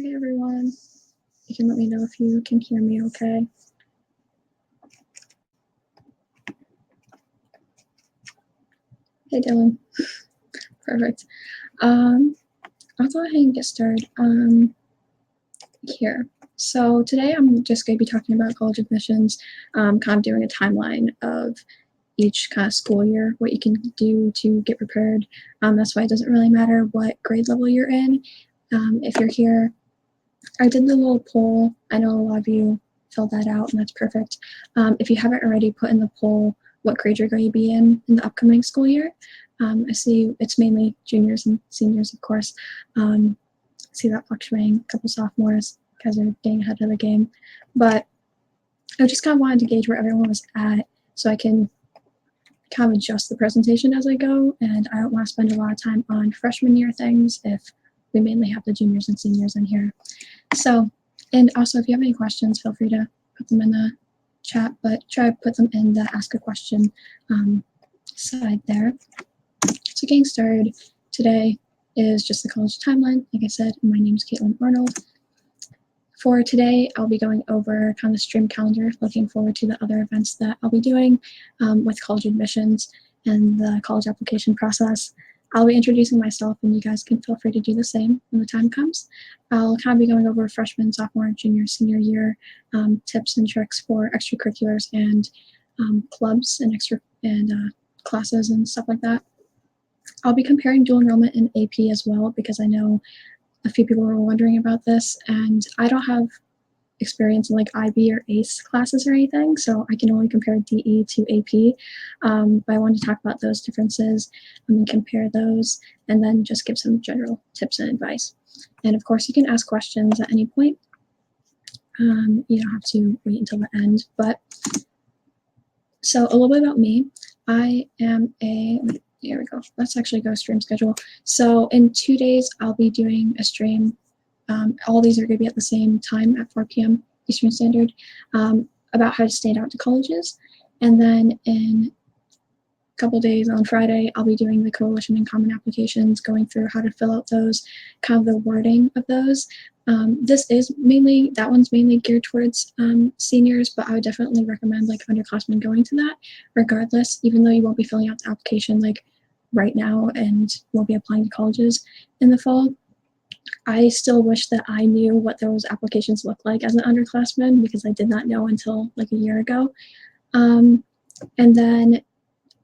Hey everyone, you can let me know if you can hear me okay. Hey Dylan, perfect. I'll go ahead and get started here. So today I'm just going to be talking about college admissions, kind of doing a timeline of each kind of school year, what you can do to get prepared. That's why it doesn't really matter what grade level you're in. If you're here, I did the little poll. I know a lot of you filled that out, and that's perfect. If you haven't already put in the poll what grade you're going to be in the upcoming school year, I see it's mainly juniors and seniors, of course. I see that fluctuating. A couple sophomores, guys are getting ahead of the game. But I just kind of wanted to gauge where everyone was at so I can kind of adjust the presentation as I go, and I don't want to spend a lot of time on freshman year things if we mainly have the juniors and seniors in here. So, and also if you have any questions, feel free to put them in the chat, but try to put them in the ask a question side there. So getting started today is just the college timeline. Like I said, my name is Caitlin Arnold. For today, I'll be going over kind of the stream calendar, looking forward to the other events that I'll be doing with college admissions and the college application process. I'll be introducing myself, and you guys can feel free to do the same when the time comes. I'll kind of be going over freshman, sophomore, junior, senior year tips and tricks for extracurriculars and clubs and classes and stuff like that. I'll be comparing dual enrollment in AP as well, because I know a few people were wondering about this, and I don't have experience in like IB or ACE classes or anything, so I can only compare DE to AP. But I want to talk about those differences and compare those, and then just give some general tips and advice. And of course, you can ask questions at any point. You don't have to wait until the end. But so a little bit about me. I am here we go. Let's actually go stream schedule. So in 2 days, I'll be doing a stream. All these are going to be at the same time at 4 p.m. Eastern Standard about how to stand out to colleges. And then in a couple days on Friday, I'll be doing the Coalition and Common Applications, going through how to fill out those, kind of the wording of those. That one's mainly geared towards seniors, but I would definitely recommend like underclassmen going to that regardless, even though you won't be filling out the application like right now and won't be applying to colleges in the fall. I still wish that I knew what those applications look like as an underclassman, because I did not know until like a year ago. And then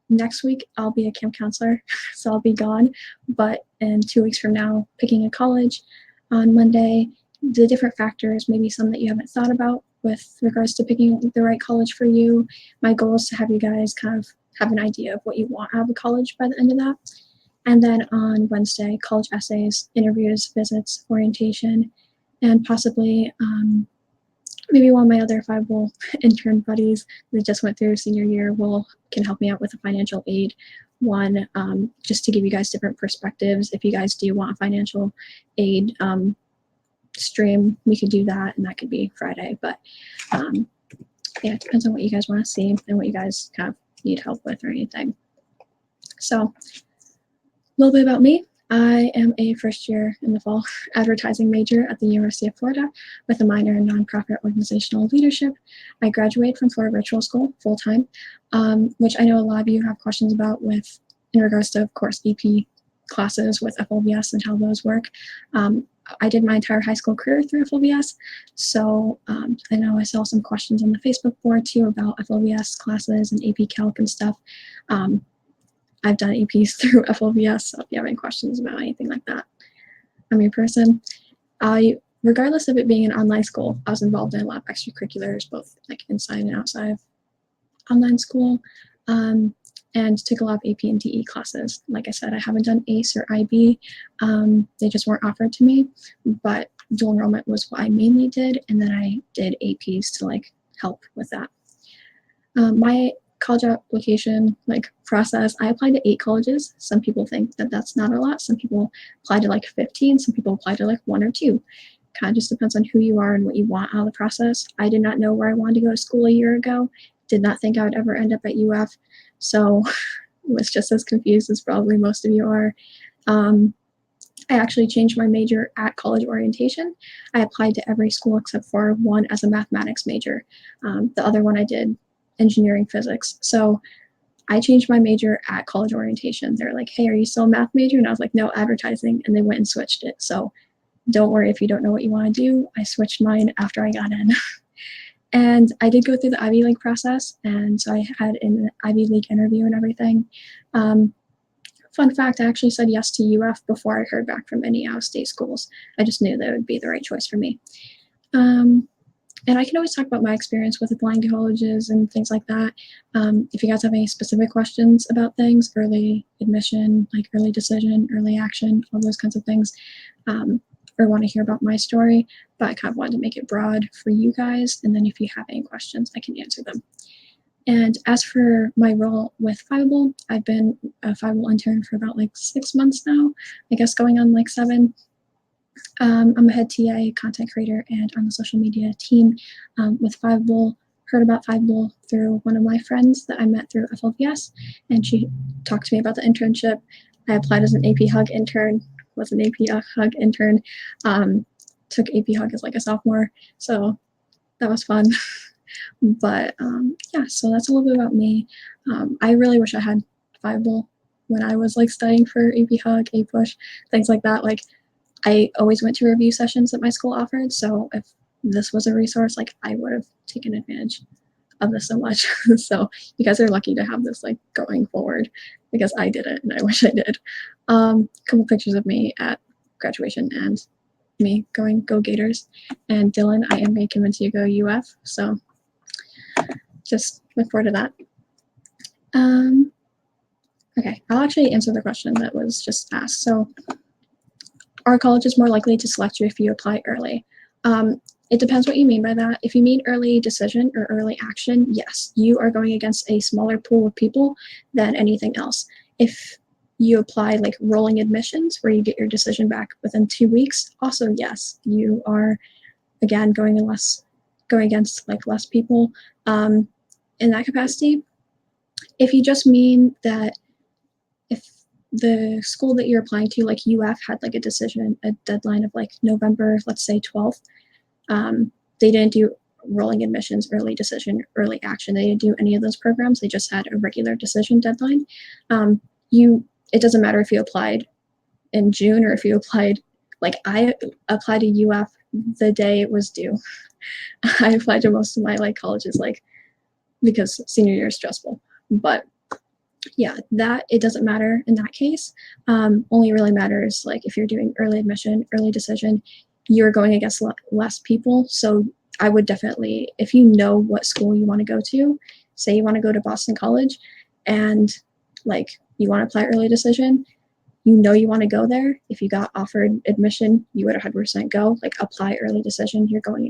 next week I'll be a camp counselor, so I'll be gone. But in 2 weeks from now, picking a college on Monday, the different factors, maybe some that you haven't thought about with regards to picking the right college for you. My goal is to have you guys kind of have an idea of what you want out of a college by the end of that. And then on Wednesday, college essays, interviews, visits, orientation, and possibly maybe one of my other Fiveable intern buddies that just went through senior year can help me out with a financial aid one, just to give you guys different perspectives. If you guys do want a financial aid stream, we could do that, and that could be Friday. But yeah, it depends on what you guys want to see and what you guys kind of need help with or anything. So a little bit about me. I am a first year in the fall advertising major at the University of Florida with a minor in nonprofit organizational leadership. I graduated from Florida Virtual School full-time, which I know a lot of you have questions about in regards to, of course, EP classes with FLVS and how those work. I did my entire high school career through FLVS, so I know I saw some questions on the Facebook board too about FLVS classes and AP Calc and stuff. I've done APs through FLVS, so if you have any questions about anything like that, I'm your person. Regardless of it being an online school, I was involved in a lot of extracurriculars, both like inside and outside of online school, and took a lot of AP and DE classes. Like I said, I haven't done ACE or IB. They just weren't offered to me, but dual enrollment was what I mainly did, and then I did APs to like help with that. My college application process, I applied to 8 colleges. Some people think that that's not a lot. Some people apply to like 15. Some people apply to like 1 or 2. Kind of just depends on who you are and what you want out of the process. I did not know where I wanted to go to school a year ago. Did not think I would ever end up at UF. So was just as confused as probably most of you are. I actually changed my major at college orientation. I applied to every school except for one as a mathematics major. The other one I did engineering physics. So I changed my major at college orientation. They're like, hey, are you still a math major? And I was like, no, advertising. And they went and switched it. So don't worry if you don't know what you want to do. I switched mine after I got in. And I did go through the Ivy League process. And so I had an Ivy League interview and everything. Fun fact, I actually said yes to UF before I heard back from any out-of-state schools. I just knew that it would be the right choice for me. And I can always talk about my experience with applying to colleges and things like that. If you guys have any specific questions about things, early admission, like early decision, early action, all those kinds of things, or want to hear about my story, but I kind of wanted to make it broad for you guys. And then if you have any questions, I can answer them. And as for my role with Fiveable, I've been a Fiveable intern for about like 6 months now, I guess going on like 7. I'm a head TA, content creator, and on the social media team with Fiveable. Heard about Fiveable through one of my friends that I met through FLVS, and she talked to me about the internship. I applied as an AP Hug intern, was an AP Hug intern, took AP Hug as like a sophomore, so that was fun. But yeah, so that's a little bit about me. I really wish I had Fiveable when I was like studying for AP Hug, A Push, things like that. Like I always went to review sessions that my school offered. So if this was a resource, like I would have taken advantage of this so much. So you guys are lucky to have this like going forward because I didn't and I wish I did. A couple pictures of me at graduation and me going go Gators. And Dylan, I am going to convince you to go UF. So just look forward to that. Okay, I'll actually answer the question that was just asked. So are colleges more likely to select you if you apply early? It depends what you mean by that. If you mean early decision or early action, yes, you are going against a smaller pool of people than anything else. If you apply like rolling admissions where you get your decision back within 2 weeks, also yes, you are again going against like less people in that capacity. If you just mean that if the school that you're applying to, like UF, had like a deadline of like November, let's say 12th, they didn't do rolling admissions, early decision, early action. They didn't do any of those programs. They just had a regular decision deadline. It doesn't matter if you applied in June or if you applied, like I applied to UF the day it was due. I applied to most of my like colleges, like because senior year is stressful, but yeah, that it doesn't matter in that case. Only really matters like if you're doing early admission, early decision, you're going against less people. So I would definitely, if you know what school you want to go to, say you want to go to Boston College and like you want to apply early decision, you know you want to go there. If you got offered admission, you would 100% go. Like apply early decision, you're going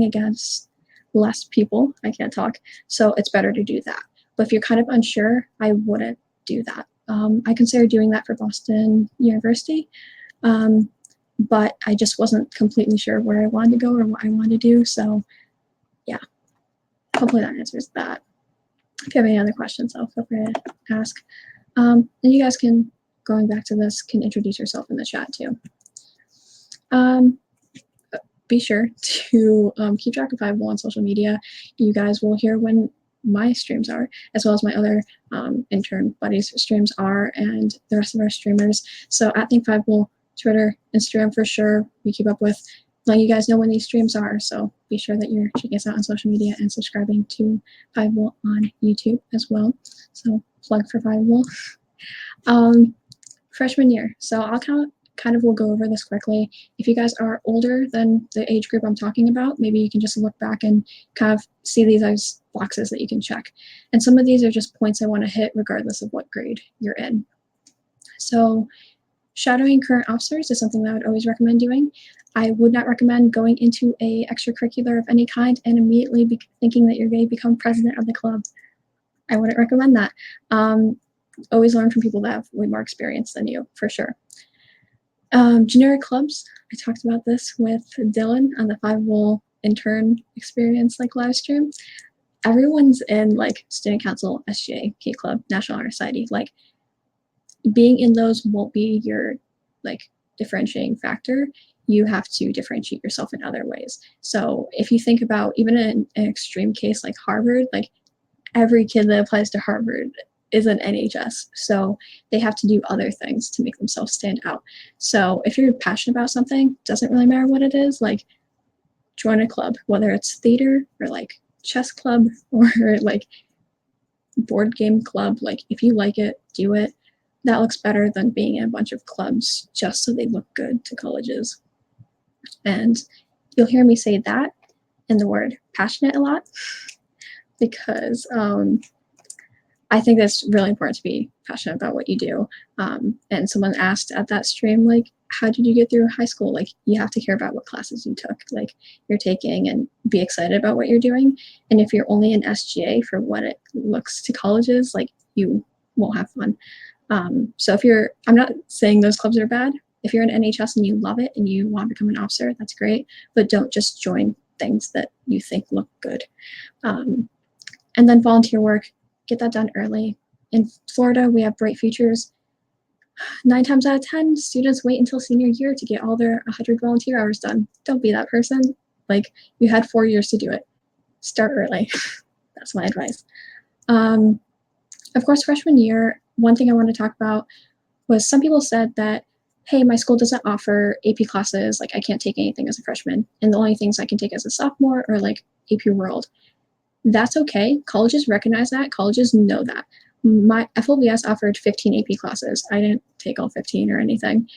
against less people. I can't talk. So it's better to do that. But if you're kind of unsure, I wouldn't do that. I considered doing that for Boston University, but I just wasn't completely sure where I wanted to go or what I wanted to do. So yeah, hopefully that answers that. If you have any other questions, though, feel free to ask. And you guys can, going back to this, can introduce yourself in the chat too. Be sure to keep track of Fiveable on social media. You guys will hear when my streams are, as well as my other intern buddies' streams are, and the rest of our streamers. So at Think Fiveable, Twitter, Instagram for sure, we keep up with, letting you guys know when these streams are. So be sure that you're checking us out on social media and subscribing to Fiveable on YouTube as well. So plug for Fiveable. Freshman year. So I'll kind of will go over this quickly. If you guys are older than the age group I'm talking about, maybe you can just look back and kind of see these as boxes that you can check. And some of these are just points I want to hit regardless of what grade you're in. So shadowing current officers is something that I would always recommend doing. I would not recommend going into a extracurricular of any kind and immediately thinking that you're going to become president of the club. I wouldn't recommend that. Always learn from people that have way more experience than you, for sure. Generic clubs, I talked about this with Dylan on the Fiveable intern experience like live stream. Everyone's in like student council, SGA, K Club, National Honor Society. Like being in those won't be your like differentiating factor, you have to differentiate yourself in other ways. So if you think about even in an extreme case like Harvard, like every kid that applies to Harvard is an NHS. So they have to do other things to make themselves stand out. So if you're passionate about something, doesn't really matter what it is, like join a club, whether it's theater or like chess club or like board game club. Like if you like it, do it. That looks better than being in a bunch of clubs just so they look good to colleges. And you'll hear me say that and the word passionate a lot because I think that's really important to be passionate about what you do. And someone asked at that stream, like, how did you get through high school? Like, you have to care about what classes you took, like you're taking, and be excited about what you're doing. And if you're only an SGA for what it looks to colleges, like you won't have fun. So if you're, I'm not saying those clubs are bad. If you're an NHS and you love it and you want to become an officer, that's great. But don't just join things that you think look good. And then volunteer work, get that done early. In Florida, we have bright futures. 9 times out of 10, students wait until senior year to get all their 100 volunteer hours done. Don't be that person. Like, you had 4 years to do it. Start early. That's my advice. Of course, freshman year, one thing I want to talk about was some people said that, hey, my school doesn't offer AP classes. Like, I can't take anything as a freshman. And the only things I can take as a sophomore are like AP World. That's okay. Colleges recognize that. Colleges know that. My FLVS offered 15 AP classes. I didn't take all 15 or anything.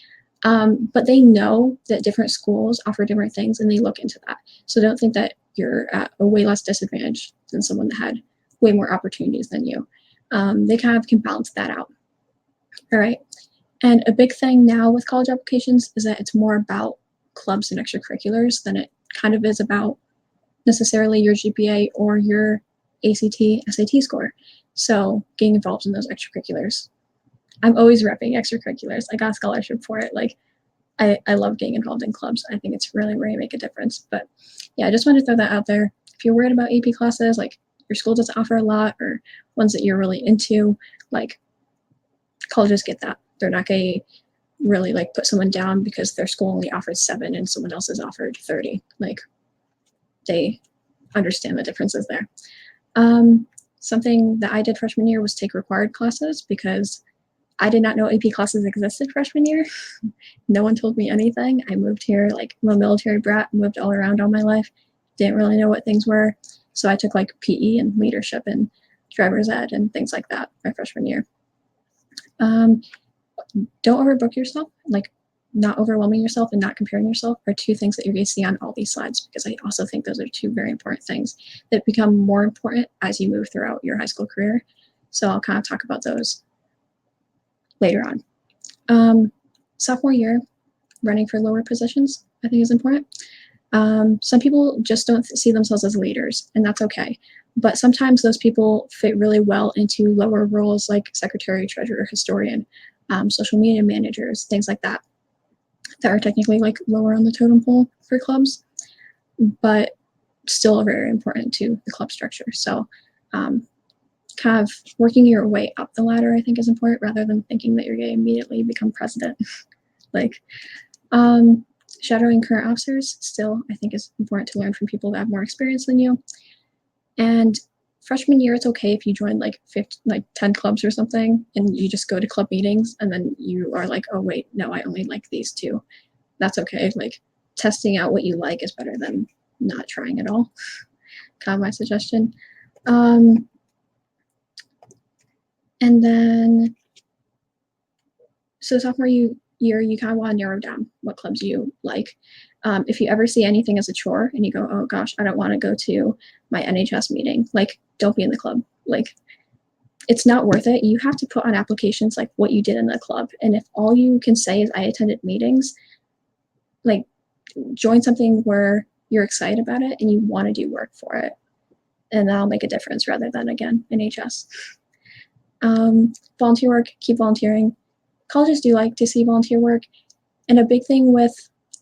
But they know that different schools offer different things and they look into that. So don't think that you're at a way less disadvantage than someone that had way more opportunities than you. They kind of can balance that out. All right. And a big thing now with college applications is that it's more about clubs and extracurriculars than it kind of is about necessarily your GPA or your ACT, SAT score. So getting involved in those extracurriculars. I'm always repping extracurriculars. I got a scholarship for it. Like, I love getting involved in clubs. I think it's really where you make a difference. But yeah, I just wanted to throw that out there. If you're worried about AP classes, like your school doesn't offer a lot, or ones that you're really into, like colleges get that. They're not going to really like put someone down because their school only offers 7 and someone else has offered 30. Like, they understand the differences there. Something that I did freshman year was take required classes because I did not know AP classes existed freshman year. No one told me anything. I moved here, like I'm a military brat, moved all around all my life, didn't really know what things were. So I took like PE and leadership and driver's ed and things like that my freshman year. Don't overbook yourself. Like, not overwhelming yourself and not comparing yourself are 2 things that you're going to see on all these slides, because I also think those are 2 very important things that become more important as you move throughout your high school career. So I'll kind of talk about those later on. Sophomore year, running for lower positions, I think is important. Some people just don't see themselves as leaders, and that's okay. But sometimes those people fit really well into lower roles like secretary, treasurer, historian, social media managers, things like that are technically like lower on the totem pole for clubs, but still very important to the club structure. So kind of working your way up the ladder, I think, is important, rather than thinking that you're going to immediately become president. Like, shadowing current officers still, I think, is important to learn from people that have more experience than you. And freshman year, it's okay if you join like 10 clubs or something and you just go to club meetings and then you are like, oh wait, no, I only like these 2. That's okay. Like, testing out what you like is better than not trying at all. Kind of my suggestion. And then, so sophomore year, you kind of want to narrow down what clubs you like. If you ever see anything as a chore and you go, oh gosh, I don't want to go to my NHS meeting, like, don't be in the club. Like, it's not worth it. You have to put on applications like what you did in the club. And if all you can say is I attended meetings, like, join something where you're excited about it and you want to do work for it. And that'll make a difference, rather than, again, NHS. Volunteer work, keep volunteering. Colleges do like to see volunteer work. And a big thing with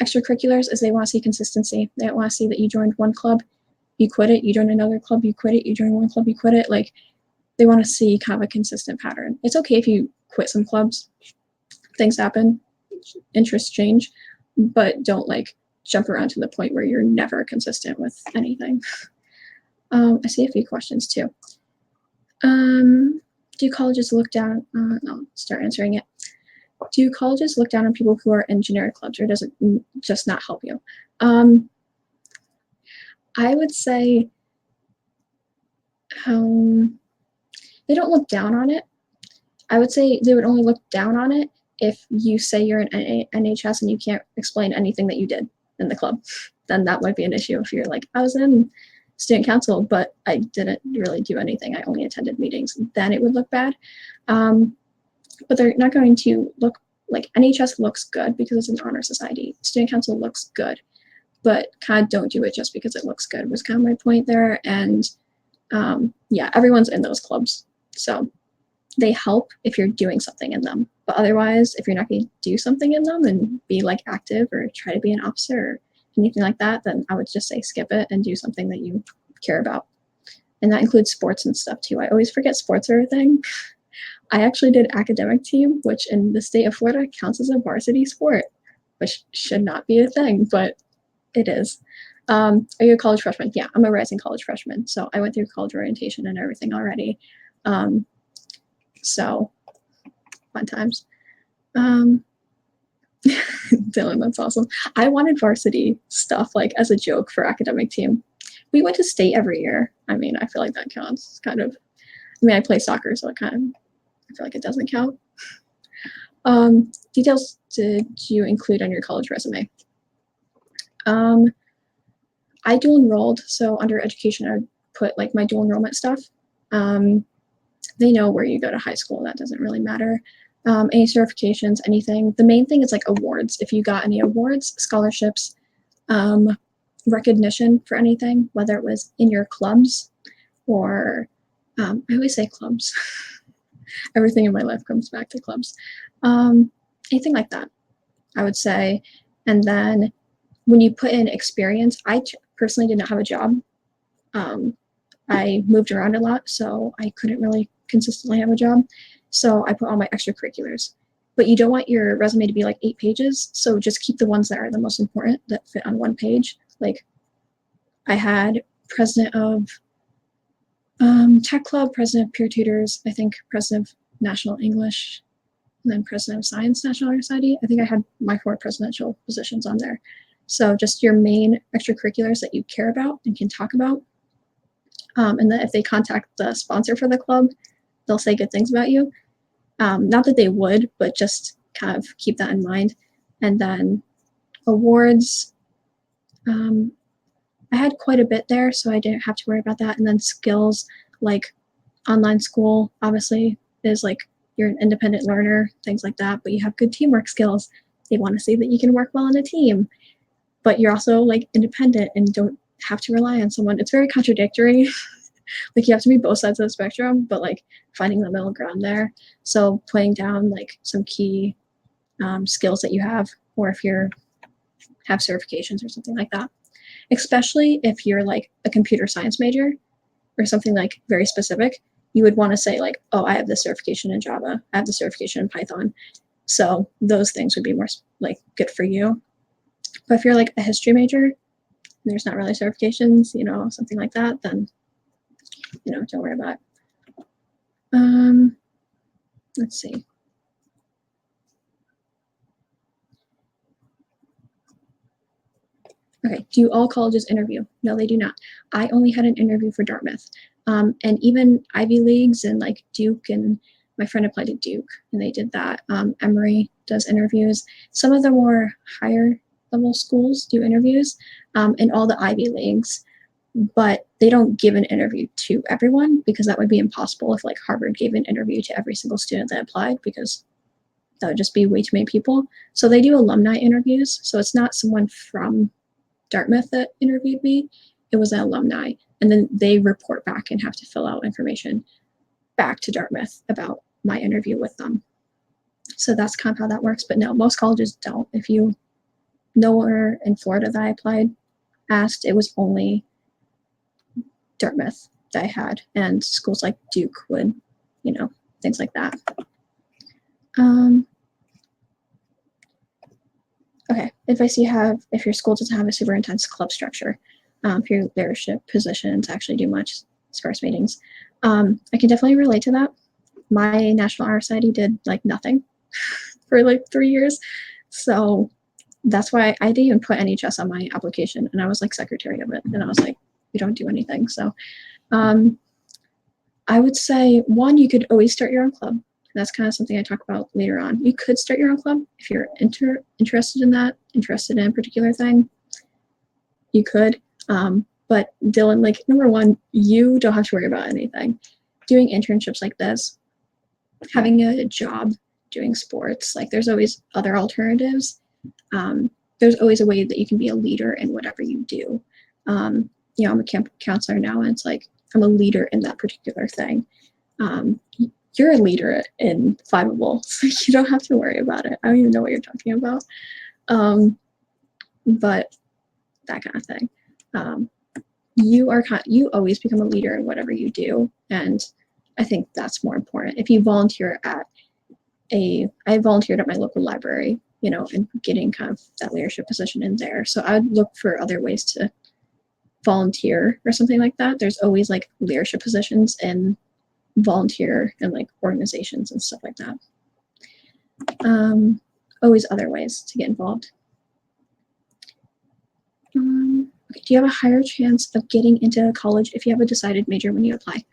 extracurriculars is they want to see consistency. They don't want to see that you joined one club, you quit it, you join another club, you quit it, you join one club, you quit it. Like, they want to see kind of a consistent pattern. It's okay if you quit some clubs. Things happen. interests change, but don't like jump around to the point where you're never consistent with anything. I see a few questions too. Do colleges look down? I'll start answering it. Do colleges look down on people who are in generic clubs, or does it just not help you? I would say they don't look down on it. I would say they would only look down on it if you say you're an NHS and you can't explain anything that you did in the club. Then that might be an issue. If you're like, I was in student council, but I didn't really do anything. I only attended meetings. Then it would look bad. But they're not going to look like NHS looks good because it's an honor society. Student council looks good, but kind of don't do it just because it looks good was kind of my point there. And yeah, everyone's in those clubs. So they help if you're doing something in them. But otherwise, if you're not going to do something in them and be like active or try to be an officer or anything like that, then I would just say skip it and do something that you care about. And that includes sports and stuff too. I always forget sports are a thing. I actually did academic team, which in the state of Florida counts as a varsity sport, which should not be a thing, but it is. Are you a college freshman? Yeah, I'm a rising college freshman. So I went through college orientation and everything already. So fun times. Dylan, that's awesome. I wanted varsity stuff like as a joke for academic team. We went to state every year. I mean, I feel like that counts. It's kind of, I mean, I play soccer, so it kind of, I feel like it doesn't count. Details did you include on your college resume? I dual enrolled, so under education, I would put like my dual enrollment stuff. They know where you go to high school. That doesn't really matter. Any certifications, anything. The main thing is like awards. If you got any awards, scholarships, recognition for anything, whether it was in your clubs or I always say clubs. Everything in my life comes back to clubs. Anything like that, I would say. And then when you put in experience, I personally did not have a job. I moved around a lot, so I couldn't really consistently have a job. So I put all my extracurriculars. But you don't want your resume to be like 8 pages, so just keep the ones that are the most important that fit on one page. Like I had president of tech club, president of peer tutors, I think president of national English, and then president of science national honor society. I think I had my 4 presidential positions on there. So just your main extracurriculars that you care about and can talk about. And then if they contact the sponsor for the club, they'll say good things about you. Not that they would, but just kind of keep that in mind. And then awards, I had quite a bit there, so I didn't have to worry about that. And then skills, like online school, obviously, is like you're an independent learner, things like that, but you have good teamwork skills. They want to say that you can work well in a team, but you're also like independent and don't have to rely on someone. It's very contradictory. Like you have to be both sides of the spectrum, but like finding the middle ground there. So putting down like some key skills that you have, or if you're have certifications or something like that. Especially if you're like a computer science major or something like very specific, you would want to say like, oh, I have this certification in Java, I have the certification in Python. So those things would be more like good for you. But if you're like a history major, there's not really certifications, you know, something like that, then, you know, don't worry about it. Let's see. Okay, do all colleges interview? No, they do not. I only had an interview for Dartmouth. And even Ivy Leagues and like Duke, and my friend applied to Duke and they did that. Emory does interviews. Some of the more higher level schools do interviews, and all the Ivy Leagues, but they don't give an interview to everyone because that would be impossible if like Harvard gave an interview to every single student that applied, because that would just be way too many people. So they do alumni interviews. So it's not someone from Dartmouth that interviewed me, it was an alumni. And then they report back and have to fill out information back to Dartmouth about my interview with them. So that's kind of how that works. But no, most colleges don't. If you know where in Florida that I applied, asked, it was only Dartmouth that I had, and schools like Duke would, you know, things like that. Okay, if your school doesn't have a super intense club structure, if your leadership positions actually do much as far as meetings, I can definitely relate to that. My National Honor Society did like nothing for like 3 years, so that's why I didn't even put NHS on my application, and I was like secretary of it, and I was like, we don't do anything. So I would say one, you could always start your own club. That's kind of something I talk about later on. You could start your own club if you're interested in that, interested in a particular thing. You could. But Dylan, like number one, you don't have to worry about anything. Doing internships like this, having a job, doing sports, like there's always other alternatives. There's always a way that you can be a leader in whatever you do. I'm a camp counselor now, and it's like I'm a leader in that particular thing. You're a leader in Fiveable, so you don't have to worry about it. I don't even know what you're talking about. But that kind of thing. You always become a leader in whatever you do, and I think that's more important. If you volunteer I volunteered at my local library, and getting kind of that leadership position in there. So I'd look for other ways to volunteer or something like that. There's always like leadership positions in volunteer and like organizations and stuff like that. Always other ways to get involved. Okay, do you have a higher chance of getting into college if you have a decided major when you apply?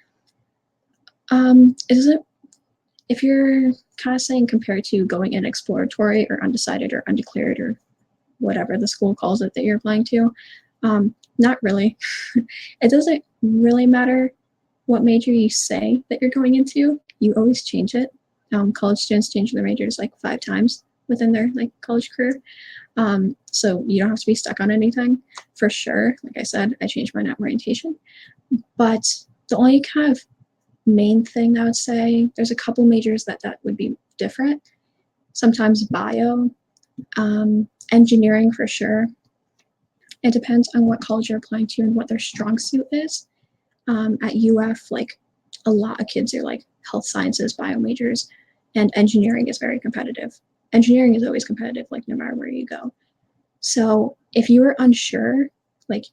If you're kind of saying compared to going in exploratory or undecided or undeclared or whatever the school calls it that you're applying to, not really. It doesn't really matter what major you say that you're going into. You always change it. College students change their majors like 5 times within their like college career. So you don't have to be stuck on anything for sure. Like I said, I changed mine at orientation, but the only kind of main thing I would say, there's a couple majors that would be different. Sometimes bio, engineering for sure. It depends on what college you're applying to and what their strong suit is. At UF, like a lot of kids are like health sciences, bio majors, and engineering is very competitive. Engineering is always competitive, like no matter where you go. So if you were unsure, like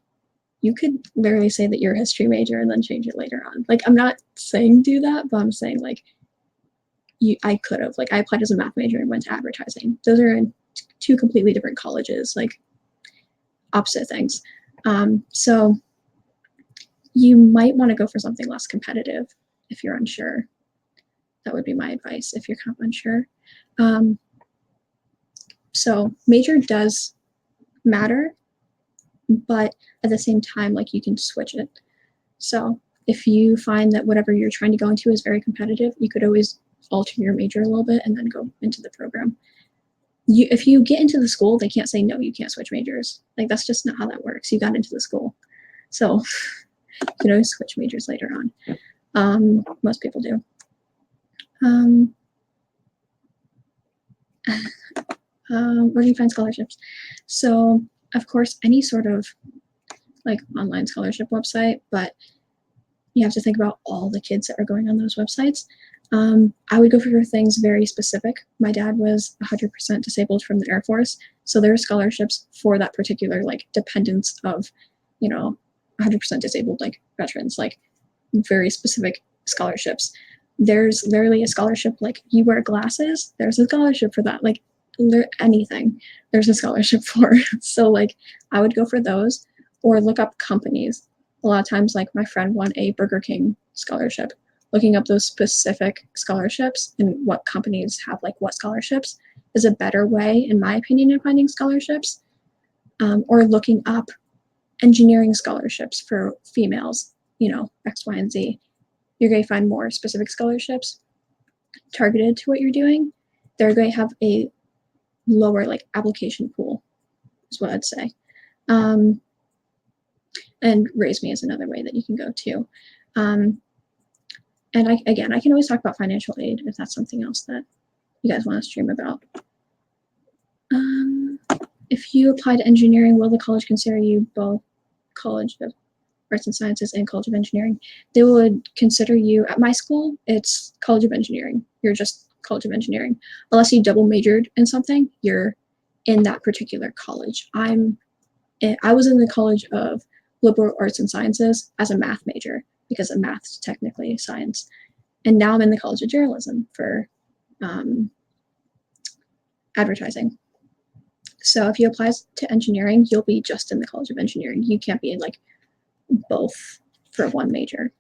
you could literally say that you're a history major and then change it later on. Like I'm not saying do that, but I'm saying like I could have. Like I applied as a math major and went to advertising. Those are in 2 completely different colleges, like opposite things. So you might want to go for something less competitive if you're unsure. That would be my advice if you're kind of unsure. So major does matter, but at the same time, like you can switch it. So if you find that whatever you're trying to go into is very competitive, you could always alter your major a little bit and then go into the program. If you get into the school, they can't say, no, you can't switch majors. Like that's just not how that works. You got into the school. So you can always switch majors later on. Most people do. Where do you find scholarships? So of course, any sort of like online scholarship website, but you have to think about all the kids that are going on those websites. I would go for things very specific. My dad was 100% disabled from the Air Force, so there are scholarships for that particular like dependence of, 100% disabled like veterans, like very specific scholarships. There's literally a scholarship like you wear glasses. There's a scholarship for that. Like anything, there's a scholarship for. So like I would go for those or look up companies. A lot of times, like my friend won a Burger King scholarship. Looking up those specific scholarships and what companies have like what scholarships is a better way, in my opinion, of finding scholarships. Or looking up engineering scholarships for females, X, Y, and Z. You're going to find more specific scholarships targeted to what you're doing. They're going to have a lower like application pool, is what I'd say. And Raise Me is another way that you can go too. And I can always talk about financial aid if that's something else that you guys want to stream about. If you apply to engineering, will the college consider you both College of Arts and Sciences and College of Engineering? They would consider you, at my school, it's College of Engineering. You're just College of Engineering. Unless you double majored in something, you're in that particular college. I was in the College of Liberal Arts and Sciences as a math major because of math's technically science. And now I'm in the College of Journalism for advertising. So if you apply to engineering, you'll be just in the College of Engineering. You can't be like both for one major.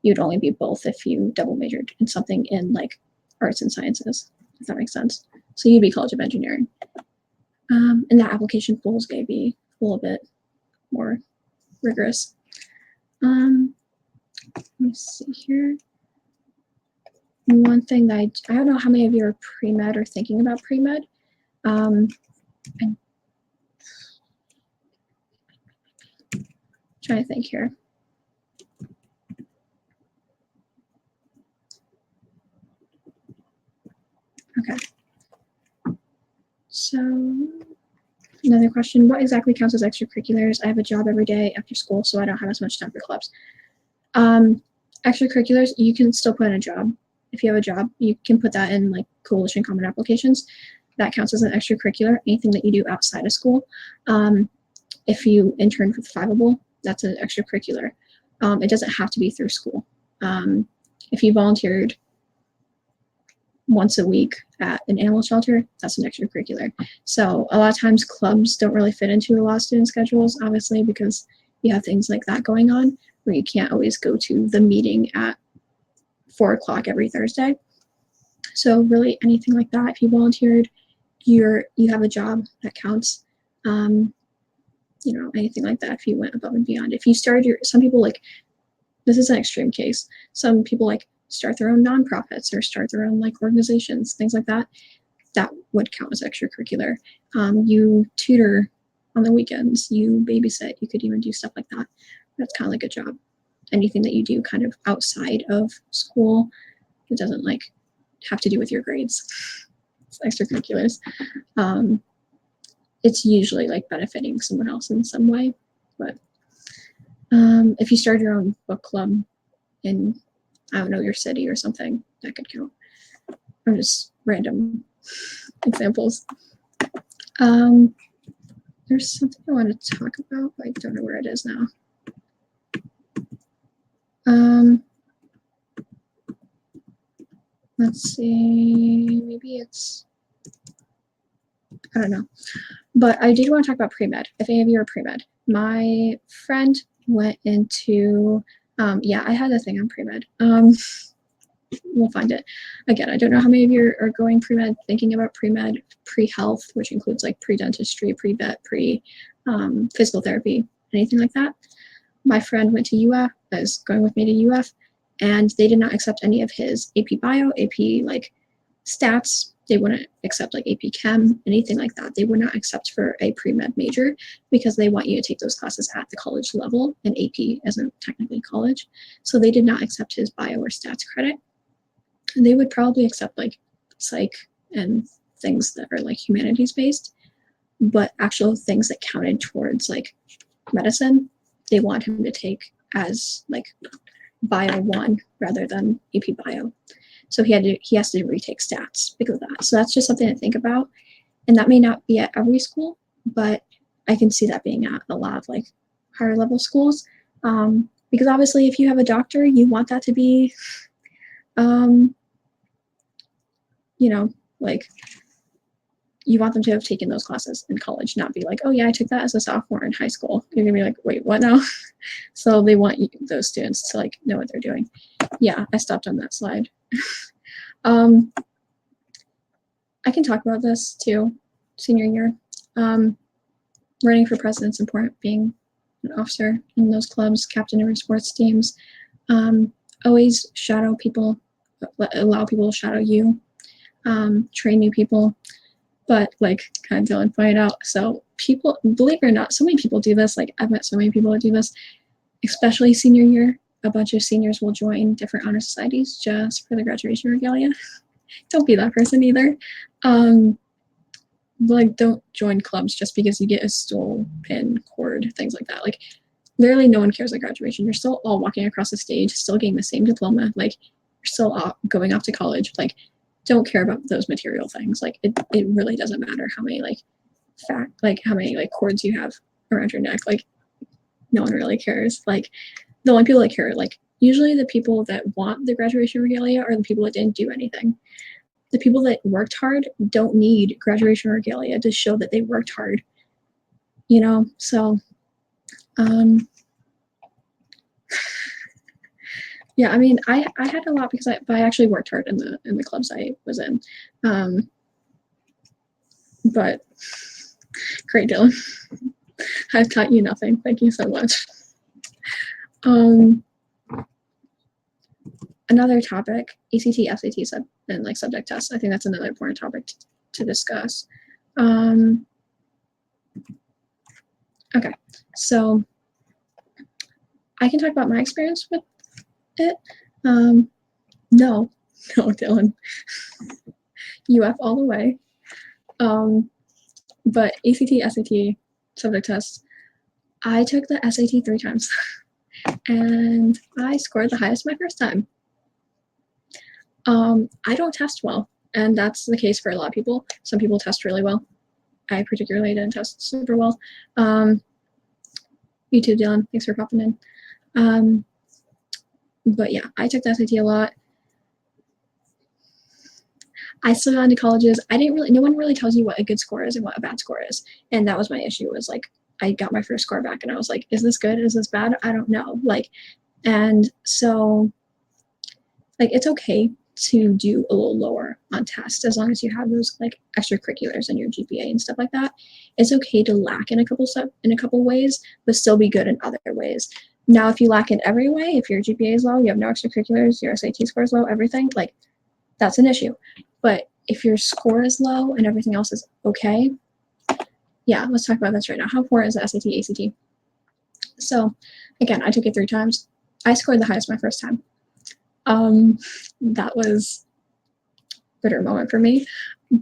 You'd only be both if you double majored in something in like arts and sciences, if that makes sense. So you'd be College of Engineering. And that application pool is going to be a little bit more rigorous. Let me see here. One thing that I don't know how many of you are pre-med or thinking about pre-med. I'm trying to think here. Okay. So another question, what exactly counts as extracurriculars? I have a job every day after school, so I don't have as much time for clubs. Extracurriculars, you can still put in a job. If you have a job, you can put that in like coalition common applications. That counts as an extracurricular, anything that you do outside of school. If you intern with Fiveable, that's an extracurricular. It doesn't have to be through school. If you volunteered once a week at an animal shelter, that's an extracurricular. So a lot of times clubs don't really fit into a lot of student schedules, obviously, because you have things like that going on where you can't always go to the meeting at 4 o'clock every Thursday. So really anything like that, if you volunteered, you have a job that counts. Anything like that, if you went above and beyond. If you started some people like, this is an extreme case. Some people like start their own nonprofits or start their own like organizations, things like that. That would count as extracurricular. You tutor on the weekends, you babysit, you could even do stuff like that. That's kind of like a job. Anything that you do kind of outside of school, it doesn't like have to do with your grades. It's extracurriculars. It's usually like benefiting someone else in some way. But if you start your own book club in, I don't know, your city or something, that could count. Or just random examples. There's something I want to talk about, but I don't know where it is now. Let's see, maybe it's, I don't know. But I did want to talk about pre-med, if any of you are pre-med. My friend went into, yeah, I had a thing on pre-med. We'll find it. Again, I don't know how many of you are going pre-med, thinking about pre-med, pre-health, which includes like pre-dentistry, pre-vet, physical therapy, anything like that. My friend went to UF, is going with me to UF, and they did not accept any of his AP Bio, AP like stats. They wouldn't accept like AP Chem, anything like that. They would not accept for a pre-med major because they want you to take those classes at the college level, and AP isn't technically college. So they did not accept his bio or stats credit. And they would probably accept like psych and things that are like humanities based, but actual things that counted towards like medicine, they want him to take as like Bio 1 rather than AP Bio. So he has to retake stats because of that. So that's just something to think about. And that may not be at every school, but I can see that being at a lot of like higher level schools. Because obviously if you have a doctor, you want that to be, like you want them to have taken those classes in college, not be like, oh yeah, I took that as a sophomore in high school. You're gonna be like, wait, what now? So they want those students to like know what they're doing. Yeah, I stopped on that slide. I can talk about this too, senior year. Running for president's important, being an officer in those clubs, captain of your sports teams. Always shadow people, allow people to shadow you, train new people, but like kind of Dylan pointed out, so people, believe it or not, so many people do this. Like I've met so many people that do this, especially senior year. A bunch of seniors will join different honor societies just for the graduation regalia. Don't be that person either. Like don't join clubs just because you get a stool, pin, cord, things like that. Like literally no one cares at graduation. You're still all walking across the stage, still getting the same diploma. Like you're still going off to college. Like don't care about those material things. Like it really doesn't matter how many like fact, like how many like cords you have around your neck. Like no one really cares. Like the only people that care, like usually the people that want the graduation regalia are the people that didn't do anything. The people that worked hard don't need graduation regalia to show that they worked hard, you know? So, yeah, I mean, I had a lot because I actually worked hard in the clubs I was in. But great, Dylan. I've taught you nothing. Thank you so much. Another topic, ACT, SAT, and like subject tests. I think that's another important topic to discuss. Okay, so I can talk about my experience with it. No, Dylan. UF all the way. But ACT, SAT, subject tests, I took the SAT 3 times and I scored the highest my first time. I don't test well, and that's the case for a lot of people. Some people test really well. I particularly didn't test super well. You too, Dylan. Thanks for popping in. But yeah, I took the SAT a lot. I still got into colleges. No one really tells you what a good score is and what a bad score is. And that was my issue, was like, I got my first score back and I was like, is this good? Is this bad? I don't know. Like, and so like, it's okay to do a little lower on tests as long as you have those like extracurriculars in your GPA and stuff like that. It's okay to lack in a couple ways, but still be good in other ways. Now, if you lack in every way, if your GPA is low, you have no extracurriculars, your SAT score is low, everything, like that's an issue. But if your score is low and everything else is okay, yeah, let's talk about this right now. How important is the SAT, ACT? So again, I took it 3 times. I scored the highest my first time. That was a bitter moment for me,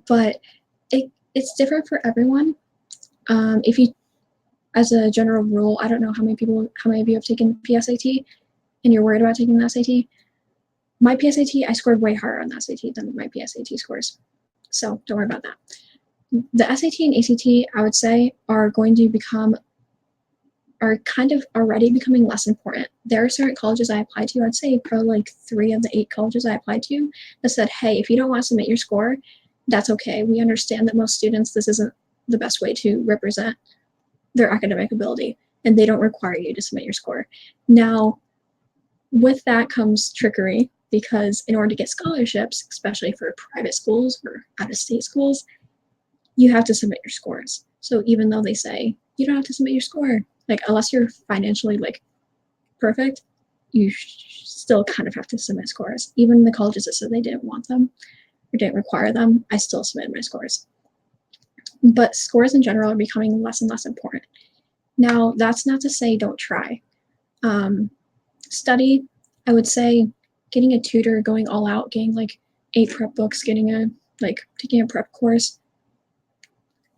but it's different for everyone. If you, as a general rule, I don't know how many of you have taken PSAT and you're worried about taking the SAT. My PSAT, I scored way higher on the SAT than my PSAT scores. So don't worry about that. The SAT and ACT, I would say, are kind of already becoming less important. There are certain colleges I applied to, I'd say probably like 3 of the 8 colleges I applied to, that said, hey, if you don't want to submit your score, that's okay. We understand that most students, this isn't the best way to represent their academic ability, and they don't require you to submit your score. Now, with that comes trickery, because in order to get scholarships, especially for private schools or out-of-state schools, you have to submit your scores. So even though they say you don't have to submit your score, like unless you're financially like perfect, you still kind of have to submit scores. Even the colleges that said they didn't want them or didn't require them, I still submitted my scores. But scores in general are becoming less and less important. Now, that's not to say don't try. Study, I would say getting a tutor, going all out, getting like 8 prep books, taking a prep course,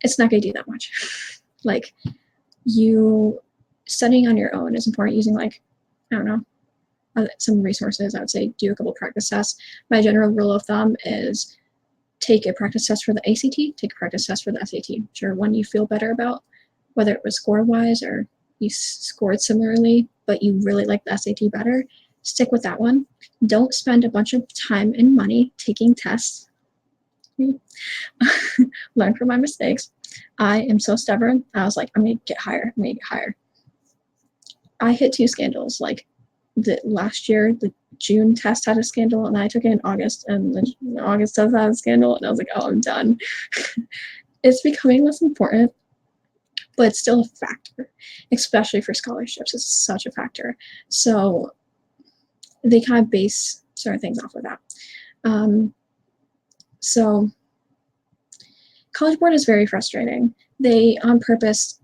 it's not going to do that much. Like, you studying on your own is important, using like, I don't know, some resources. I would say do a couple practice tests. My general rule of thumb is take a practice test for the ACT, take a practice test for the SAT. Sure, one you feel better about, whether it was score-wise or you scored similarly, but you really like the SAT better, stick with that one. Don't spend a bunch of time and money taking tests. Learn from my mistakes. I am so stubborn. I was like, I'm gonna get higher. I hit 2 scandals. Like last year, the June test had a scandal, and I took it in August, and the August test had a scandal, and I was like, oh, I'm done. It's becoming less important, but it's still a factor, especially for scholarships. It's such a factor. So they kind of base certain things off of that. So College Board is very frustrating. They, on purpose,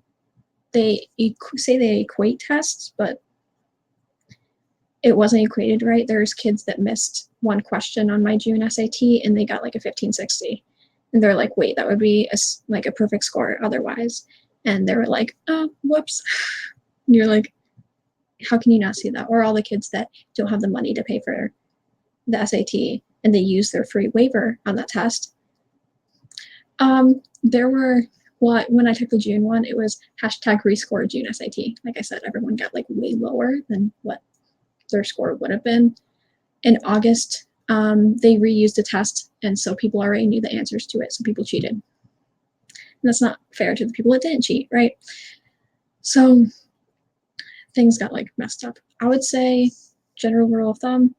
they say they equate tests, but it wasn't equated right. There's kids that missed one question on my June SAT and they got like a 1560. And they're like, wait, that would be like a perfect score otherwise. And they were like, oh, whoops. And you're like, how can you not see that? Or all the kids that don't have the money to pay for the SAT and they use their free waiver on that test. There were Well, when I took the June one, it was hashtag rescore June SAT. Like I said, everyone got like way lower than what their score would have been. In August, they reused the test, and so people already knew the answers to it, so people cheated. And that's not fair to the people that didn't cheat, right? So things got like messed up. I would say, general rule of thumb,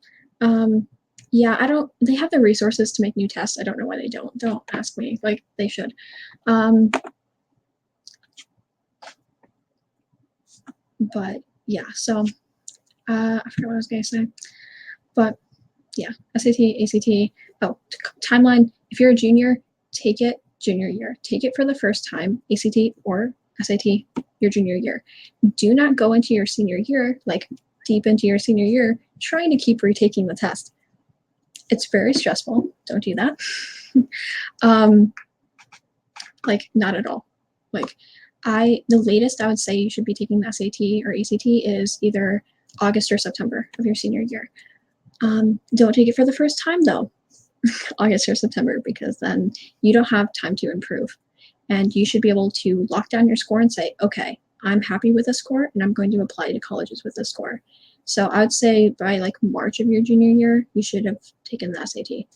yeah, they have the resources to make new tests. I don't know why they don't. Don't ask me, like they should. But yeah, so I forgot what I was gonna say. But yeah, SAT, ACT. Oh, timeline. If you're a junior, take it junior year. Take it for the first time, ACT or SAT, your junior year. Do not go into your senior year, like deep into your senior year, trying to keep retaking the test. It's very stressful. Don't do that. Like not at all. Like the latest I would say you should be taking the SAT or ACT is either August or September of your senior year. Don't take it for the first time though, August or September, because then you don't have time to improve. And you should be able to lock down your score and say, okay, I'm happy with this score and I'm going to apply to colleges with this score. So I would say by like March of your junior year, you should have taken the SAT.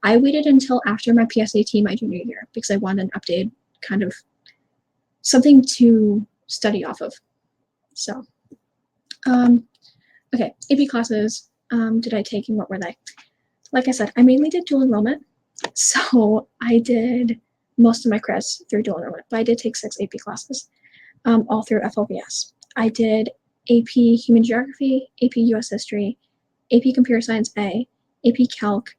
I waited until after my PSAT my junior year because I wanted an updated kind of something to study off of. So, okay, AP classes did I take and what were they? Like I said, I mainly did dual enrollment. So I did most of my credits through dual enrollment, but I did take 6 AP classes, all through FLVS. I did AP Human Geography, AP US History, AP Computer Science A, AP Calc,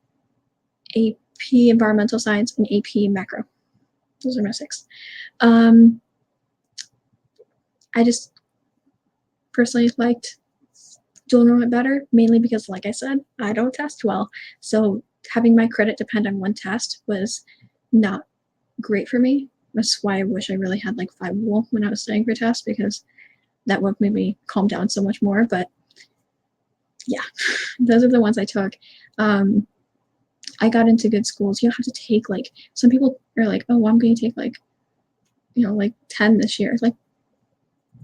AP Environmental Science, and AP Macro. Those are my 6. I just personally liked dual enrollment better, mainly because, like I said, I don't test well. So having my credit depend on one test was not great for me. That's why I wish I really had like Fiveable when I was studying for tests, because that would make me calm down so much more. But yeah, those are the ones I took. I got into good schools. You don't have to take like, some people are like, oh, well, I'm going to take like, like 10 this year. Like,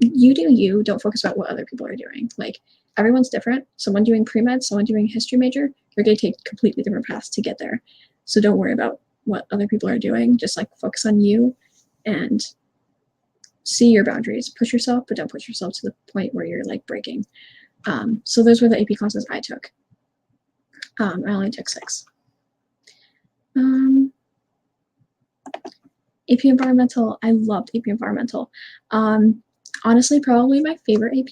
you do you, don't focus about what other people are doing. Like, everyone's different. Someone doing pre-med, someone doing history major, they're going to take completely different paths to get there. So don't worry about what other people are doing. Just like focus on you and see your boundaries. Push yourself, but don't push yourself to the point where you're like breaking. So those were the AP classes I took. I only took 6. AP Environmental, I loved AP Environmental. Honestly, probably my favorite AP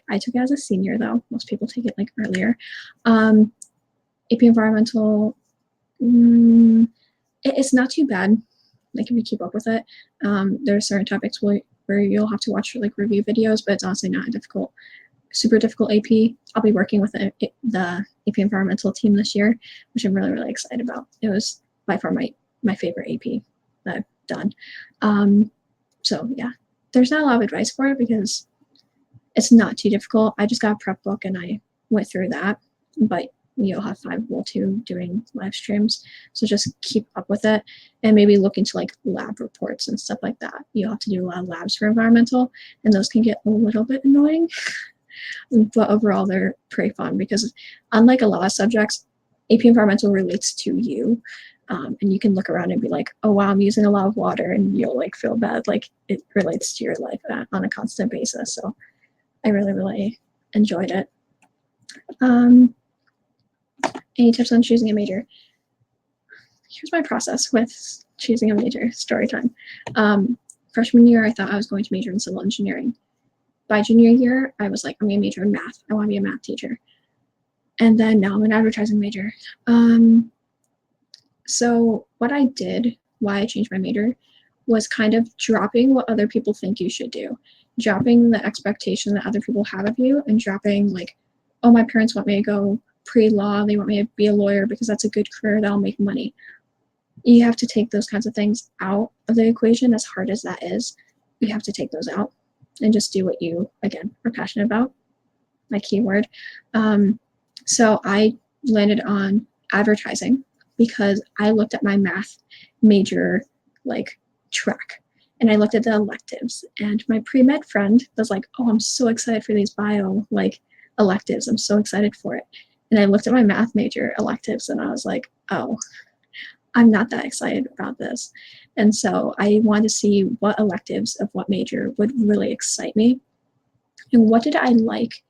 I took it as a senior though. Most people take it like earlier. AP Environmental, it's not too bad. Like if you keep up with it, there are certain topics where you'll have to watch like review videos, but it's honestly not difficult. Super difficult AP. I'll be working with the AP Environmental team this year, which I'm really, really excited about. It was by far my favorite AP that I've done. So yeah, there's not a lot of advice for it because it's not too difficult. I just got a prep book and I went through that, but you'll have Fiveable too doing live streams. So just keep up with it and maybe look into like lab reports and stuff like that. You'll have to do a lot of labs for environmental, and those can get a little bit annoying. But overall, they're pretty fun because unlike a lot of subjects, AP Environmental relates to you. And you can look around and be like, oh, wow, I'm using a lot of water, and you'll like feel bad. Like it relates to your life on a constant basis. So I really, really enjoyed it. Any tips on choosing a major? Here's my process with choosing a major, story time. Freshman year, I thought I was going to major in civil engineering. By junior year, I was like, I'm going to major in math. I want to be a math teacher. And then now I'm an advertising major. So what I did, why I changed my major, was kind of dropping what other people think you should do. Dropping the expectation that other people have of you, and dropping like, oh, my parents want me to go pre-law. They want me to be a lawyer because that's a good career that'll make money. You have to take those kinds of things out of the equation, as hard as that is. You have to take those out and just do what you, again, are passionate about, my keyword. So I landed on advertising because I looked at my math major like track. And I looked at the electives, and my pre-med friend was like, oh, I'm so excited for these bio like electives. I'm so excited for it. And I looked at my math major electives and I was like, oh, I'm not that excited about this. And so I wanted to see what electives of what major would really excite me. And what did I like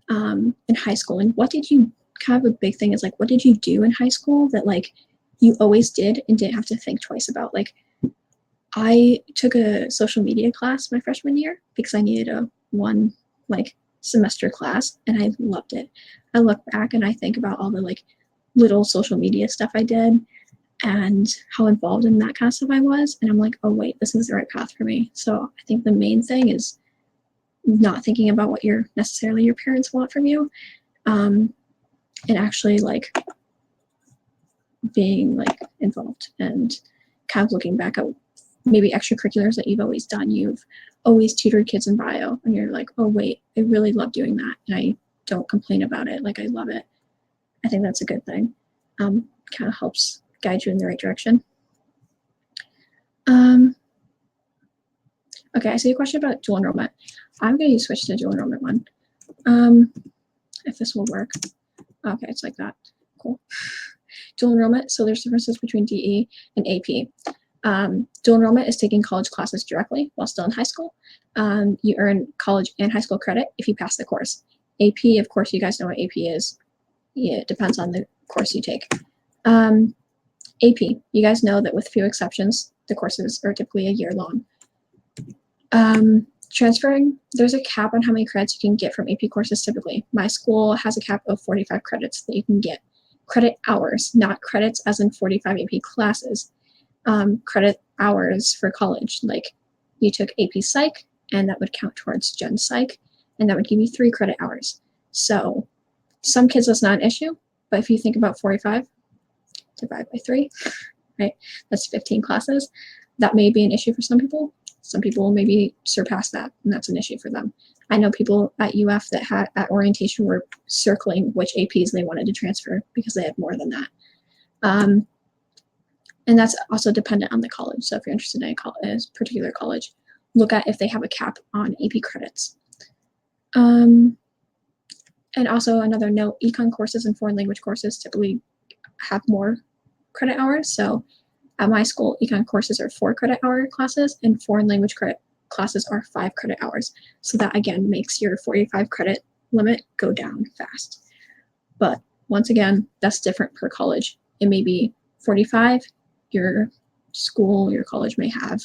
in high school? And what did you, kind of a big thing is like, what did you do in high school that like you always did and didn't have to think twice about? Like, I took a social media class my freshman year because I needed a one like semester class and I loved it. I look back and I think about all the like little social media stuff I did and how involved in that kind of stuff I was. And I'm like, oh wait, this is the right path for me. So I think the main thing is not thinking about what necessarily your parents want from you, and actually like being like involved and kind of looking back at maybe extracurriculars that you've always done. You've always tutored kids in bio and you're like, oh wait, I really love doing that and I don't complain about it, like I love it. I think that's a good thing. Kind of helps guide you in the right direction. Okay, I see a question about dual enrollment. I'm going to switch to dual enrollment one, if this will work. Okay, it's like that. Cool. Dual enrollment, so there's differences between DE and AP. Dual enrollment is taking college classes directly while still in high school. You earn college and high school credit if you pass the course. AP, of course, you guys know what AP is. Yeah, it depends on the course you take. AP, you guys know that with few exceptions, the courses are typically a year long. Transferring, there's a cap on how many credits you can get from AP courses typically. My school has a cap of 45 credits that you can get. Credit hours, not credits as in 45 AP classes. Credit hours for college, like you took AP Psych and that would count towards Gen Psych and that would give you 3 credit hours. So some kids that's not an issue, but if you think about 45 divided by 3, right, that's 15 classes. That may be an issue for some people. Some people will maybe surpass that, and that's an issue for them. I know people at UF that had at orientation were circling which APs they wanted to transfer because they had more than that. And that's also dependent on the college. So if you're interested in a particular college, look at if they have a cap on AP credits. And also another note, econ courses and foreign language courses typically have more credit hours. So at my school, econ courses are 4 credit hour classes and foreign language credit classes are 5 credit hours. So that again makes your 45 credit limit go down fast. But once again, that's different per college. It may be 45, your school, your college may have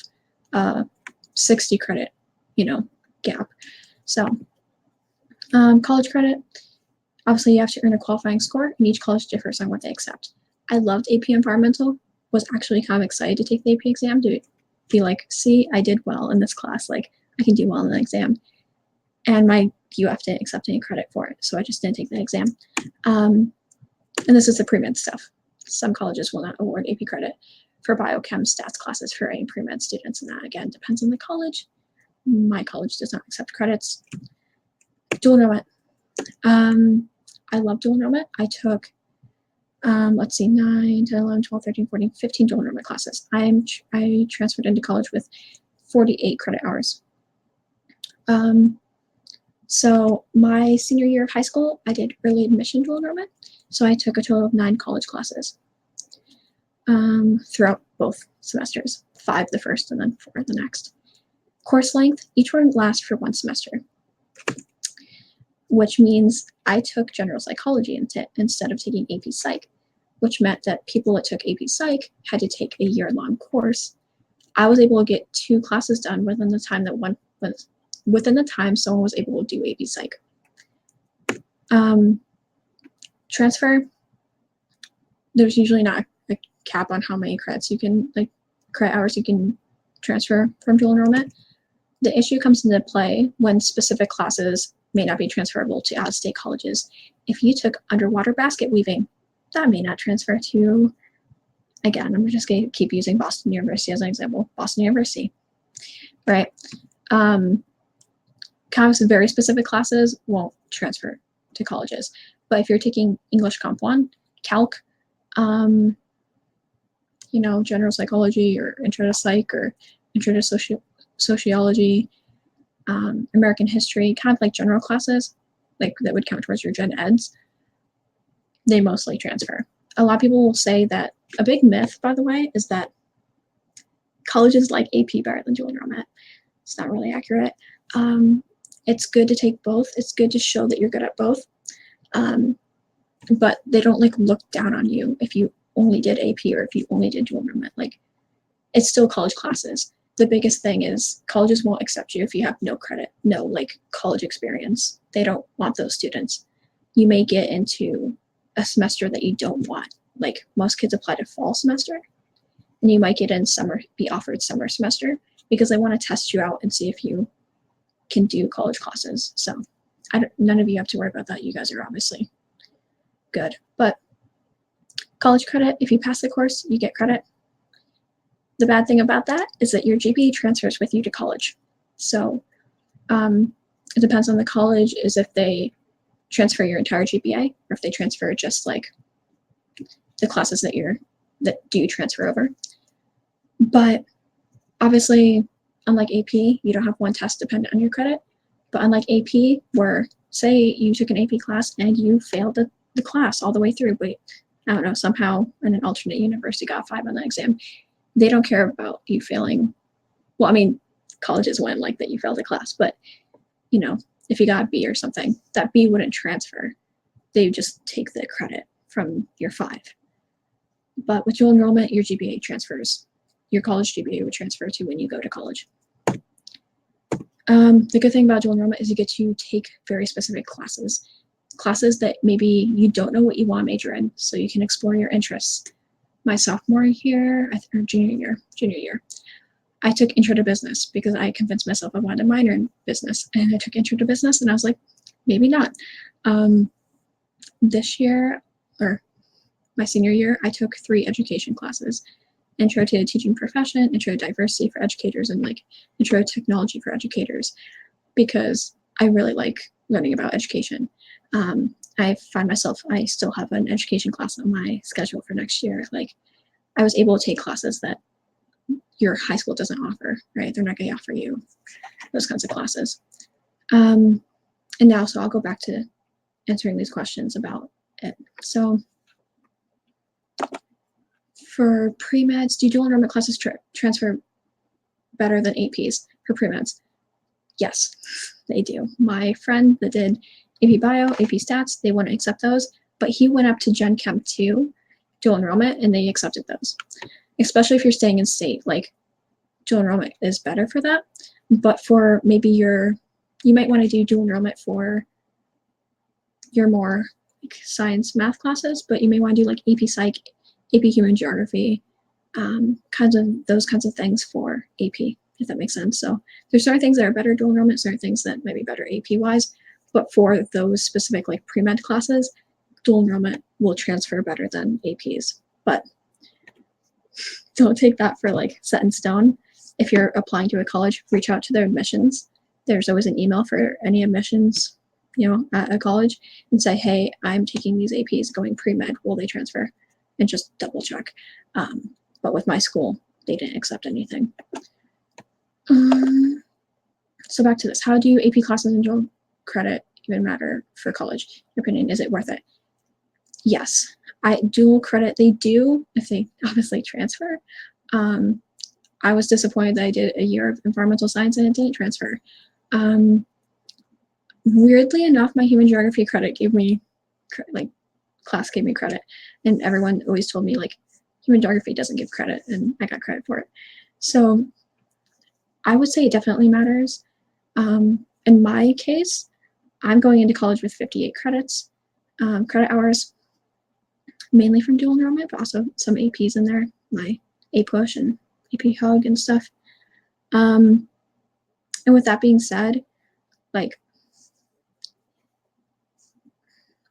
60 credit, gap. So college credit, obviously you have to earn a qualifying score and each college differs on what they accept. I loved AP Environmental, was actually kind of excited to take the AP exam to be like, see, I did well in this class. Like I can do well in the exam. And my UF didn't accept any credit for it. So I just didn't take the exam. And this is the pre-med stuff. Some colleges will not award AP credit for biochem stats classes for any pre-med students. And that again depends on the college. My college does not accept credits. Dual enrollment. I love dual enrollment. I took let's see, 9, 10, 11, 12, 13, 14, 15 dual enrollment classes. I transferred into college with 48 credit hours. So my senior year of high school, I did early admission dual enrollment. So I took a total of 9 college classes throughout both semesters, 5 the first and then 4 the next. Course length, each one lasts for 1 semester, which means I took general psychology instead of taking AP Psych, which meant that people that took AP Psych had to take a year-long course. I was able to get 2 classes done within the time someone was able to do AP Psych. Transfer, there's usually not a cap on how many credits you can, like credit hours you can transfer from dual enrollment. The issue comes into play when specific classes may not be transferable to out-of-state colleges. If you took underwater basket weaving, that may not transfer to, again, I'm just going to keep using Boston University as an example. Boston University, right? Kind of some very specific classes won't transfer to colleges. But if you're taking English Comp 1, Calc, general psychology or intro to psych or intro to sociology, American history, kind of like general classes, like that would count towards your gen eds, they mostly transfer. A lot of people will say that a big myth, by the way, is that colleges like AP better than dual enrollment. It's not really accurate. It's good to take both. It's good to show that you're good at both. But they don't like look down on you if you only did AP or if you only did dual enrollment. Like, it's still college classes. The biggest thing is colleges won't accept you if you have no credit, no like college experience. They don't want those students. You may get into a semester that you don't want. Like, most kids apply to fall semester, and you might get in summer, be offered summer semester, because they want to test you out and see if you can do college classes. So none of you have to worry about that. You guys are obviously good. But college credit, if you pass the course, you get credit. The bad thing about that is that your GPA transfers with you to college. So it depends on the college, is if they transfer your entire GPA or if they transfer just like the classes that you transfer over. But obviously, unlike AP, you don't have one test dependent on your credit. But unlike AP, where say you took an AP class and you failed the class all the way through, but I don't know, somehow in an alternate universe you got a 5 on the exam, they don't care about you failing. Well, I mean, colleges win like that you failed a class, but if you got a B or something, that B wouldn't transfer. They would just take the credit from your 5. But with dual enrollment, your GPA transfers. Your college GPA would transfer to when you go to college. The good thing about dual enrollment is you get to take very specific classes that maybe you don't know what you want to major in, so you can explore your interests. My sophomore year, or junior year, I took intro to business because I convinced myself I wanted a minor in business, and I took intro to business, and I was like, maybe not. This year, or my senior year, I took 3 education classes: intro to teaching profession, intro to diversity for educators, and like intro to technology for educators, because I really like learning about education. I find myself, I still have an education class on my schedule for next year. Like, I was able to take classes that your high school doesn't offer, right? They're not going to offer you those kinds of classes. And now, so I'll go back to answering these questions about it. So for pre-meds, do dual enrollment classes transfer better than APs for pre-meds? Yes, they do. My friend that did AP Bio, AP Stats, they wouldn't accept those, but he went up to Gen Chem 2 dual enrollment and they accepted those. Especially if you're staying in state, like, dual enrollment is better for that. But for maybe you might want to do dual enrollment for your more like science math classes, but you may want to do like AP Psych, AP Human Geography, those kinds of things for AP, if that makes sense. So there's certain things that are better dual enrollment, certain things that might be better AP wise, but for those specific like pre-med classes, dual enrollment will transfer better than APs. But don't take that for like set in stone. If you're applying to a college, reach out to their admissions. There's always an email for any admissions, at a college, and say, hey, I'm taking these APs going pre-med, will they transfer? And just double check. But with my school, they didn't accept anything. So back to this. How do AP classes and dual credit even matter for college? Your opinion, is it worth it? Yes. Dual credit, they do, if they obviously transfer. I was disappointed that I did a year of environmental science and it didn't transfer. Weirdly enough, my human geography credit gave me, class gave me credit, and everyone always told me like human geography doesn't give credit, and I got credit for it. So I would say it definitely matters. In my case, I'm going into college with 58 credits, credit hours, mainly from dual enrollment, but also some APs in there, my A-Push and AP Hug and stuff. And with that being said,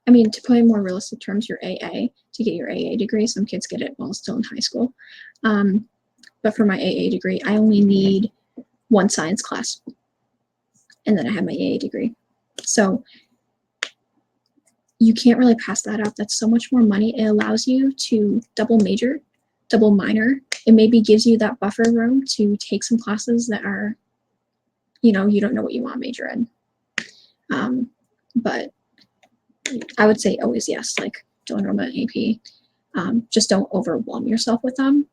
to put in more realistic terms, your AA, to get your AA degree, some kids get it while still in high school. But for my AA degree, I only need 1 science class, and then I have my AA degree. So you can't really pass that up. That's so much more money. It allows you to double major double minor, it maybe gives you that buffer room to take some classes that are, you know, you don't know what you want to major in. But I would say always yes, like dual enrollment AP. Just don't overwhelm yourself with them.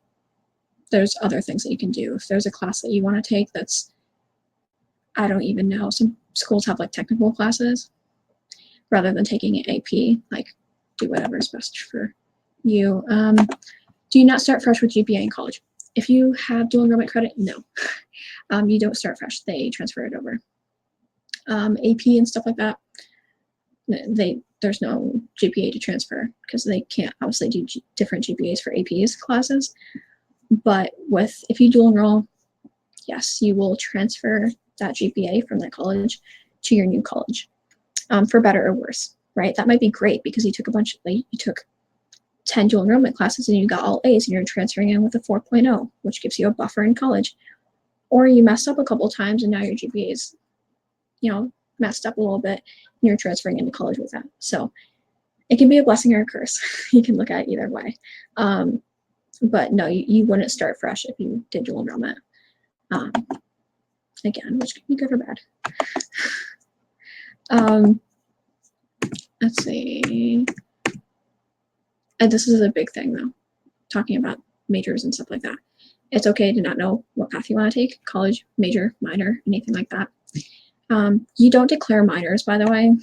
There's other things that you can do. If there's a class that you want to take that's, I don't even know, some schools have like technical classes, rather than taking an AP, like do whatever's best for you. Do you not start fresh with GPA in college? If you have dual enrollment credit, no. You don't start fresh, they transfer it over. AP and stuff like that, there's no GPA to transfer because they can't obviously do different GPAs for APs classes. But if you dual enroll, yes, you will transfer that GPA from that college to your new college, for better or worse, right? That might be great because you took you took 10 dual enrollment classes and you got all A's and you're transferring in with a 4.0, which gives you a buffer in college. Or you messed up a couple times and now your GPA is, you know, messed up a little bit and you're transferring into college with that. So it can be a blessing or a curse. You can look at it either way. But no, you wouldn't start fresh if you did dual enrollment. Again, which can be good or bad. Let's see. And this is a big thing though, talking about majors and stuff like that. It's okay to not know what path you want to take, college, major, minor, anything like that. You don't declare minors, by the way,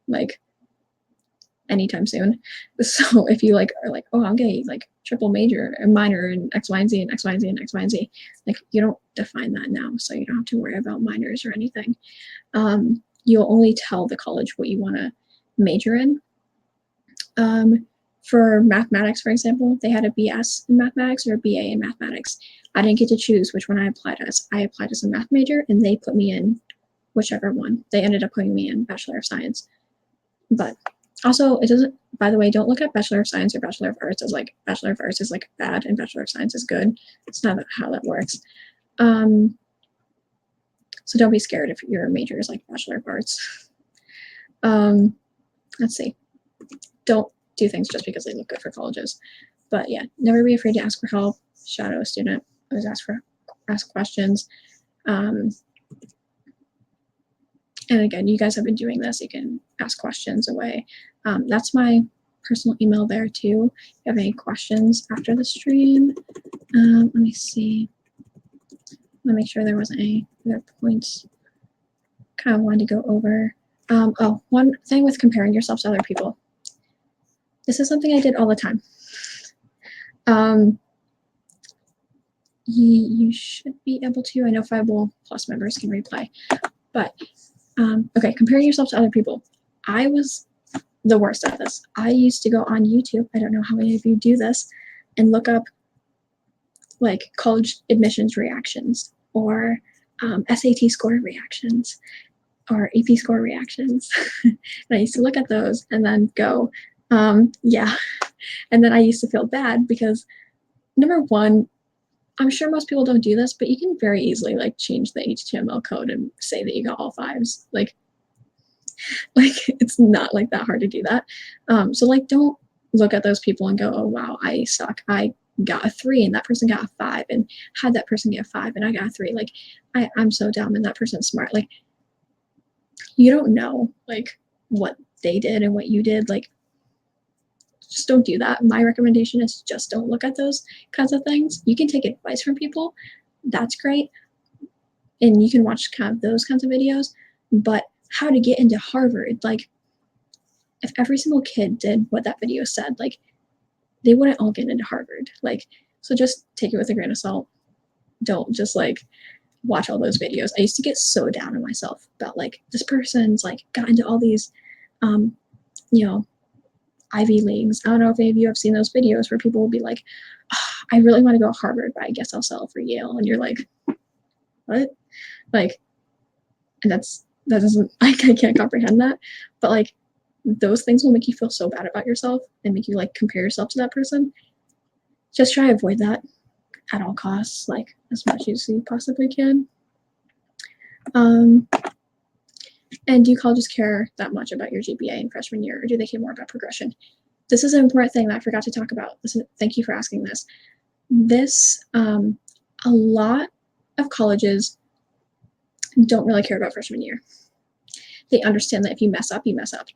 like anytime soon. So if you like are like, oh, I'm gonna like triple major and minor in X, Y, and Z and X, Y, and Z and X, Y, and Z, like you don't define that now, so you don't have to worry about minors or anything. You'll only tell the college what you want to major in. For mathematics, for example, they had a BS in mathematics or a BA in mathematics. I didn't get to choose which one I applied as. I applied as a math major and they put me in whichever one. They ended up putting me in Bachelor of Science. But also, it doesn't, by the way, don't look at Bachelor of Science or Bachelor of Arts as like Bachelor of Arts is like bad and Bachelor of Science is good. It's not how that works. So don't be scared if your major is like Bachelor of Arts. Let's see. Don't do things just because they look good for colleges. But yeah, never be afraid to ask for help. Shadow a student. Always ask questions. And again, you guys have been doing this. You can ask questions away. That's my personal email there too. If you have any questions after the stream, let me see. Let me make sure there wasn't any other points kind of wanted to go over. Oh, one thing with comparing yourself to other people. This is something I did all the time. You should be able to. I know Fiveable Plus members can replay, but okay, comparing yourself to other people. I was the worst at this. I used to go on YouTube. I don't know how many of you do this, and look up like college admissions reactions or SAT score reactions or AP score reactions. And I used to look at those and then go, yeah. And then I used to feel bad because number one, I'm sure most people don't do this, but you can very easily like change the HTML code and say that you got all fives. Like it's not like that hard to do that. So like don't look at those people and go, oh wow, I suck. I got a 3 and that person got a 5 and had that person get a 5 and I got a 3. Like I'm so dumb and that person's smart. Like you don't know like what they did and what you did. Like just don't do that. My recommendation is just don't look at those kinds of things. You can take advice from people. That's great. And you can watch kind of those kinds of videos. But how to get into Harvard, like if every single kid did what that video said, like they wouldn't all get into Harvard. Like, so just take it with a grain of salt. Don't just like watch all those videos. I used to get so down on myself about like this person's like got into all these, you know, Ivy Leagues. I don't know if any of you have seen those videos where people will be like, oh, I really want to go to Harvard, but I guess I'll settle for Yale. And you're like, what? Like, and that doesn't, I can't comprehend that. But like, those things will make you feel so bad about yourself and make you like compare yourself to that person. Just try to avoid that at all costs, like as much as you possibly can. And do colleges care that much about your GPA in freshman year, or do they care more about progression? This is an important thing that I forgot to talk about. Thank you for asking this. this, a lot of colleges don't really care about freshman year. They understand that if you mess up, you mess up.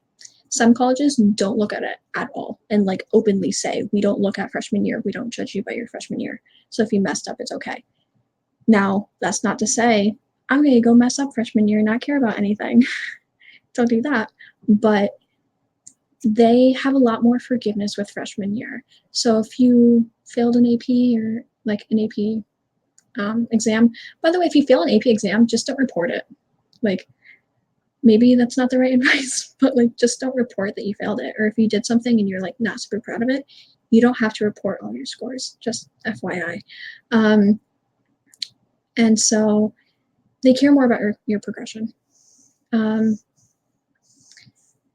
Some colleges don't look at it at all and like openly say, we don't look at freshman year. We don't judge you by your freshman year. So if you messed up, it's okay. Now, that's not to say I'm going to go mess up freshman year and not care about anything. Don't do that. But they have a lot more forgiveness with freshman year. So if you failed an AP or like an AP exam, by the way, if you fail an AP exam, just don't report it. Like, maybe that's not the right advice, but like, just don't report that you failed it. Or if you did something and you're like not super proud of it, you don't have to report all your scores, just FYI. And so they care more about your progression.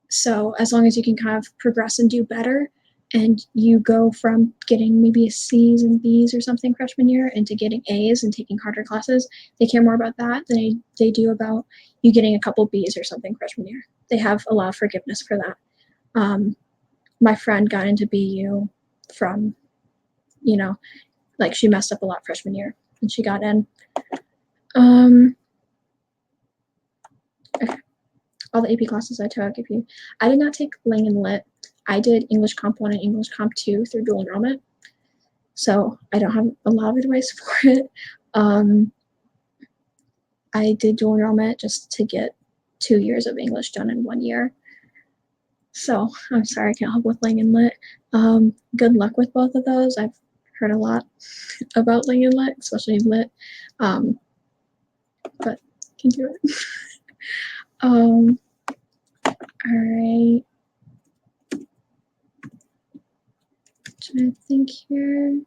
So as long as you can kind of progress and do better, and you go from getting maybe a C's and B's or something freshman year into getting A's and taking harder classes, they care more about that than they do about you getting a couple B's or something freshman year. They have a lot of forgiveness for that. My friend got into BU from, like she messed up a lot freshman year and she got in. Okay. All the AP classes I took, I did not take Lang and Lit. I did English Comp 1 and English Comp 2 through dual enrollment. So I don't have a lot of advice for it. I did dual enrollment just to get 2 years of English done in 1 year. So I'm sorry I can't help with Lang and Lit. Good luck with both of those. I've heard a lot about Lang and Lit, especially Lit. But can do it. All right. Trying to think here.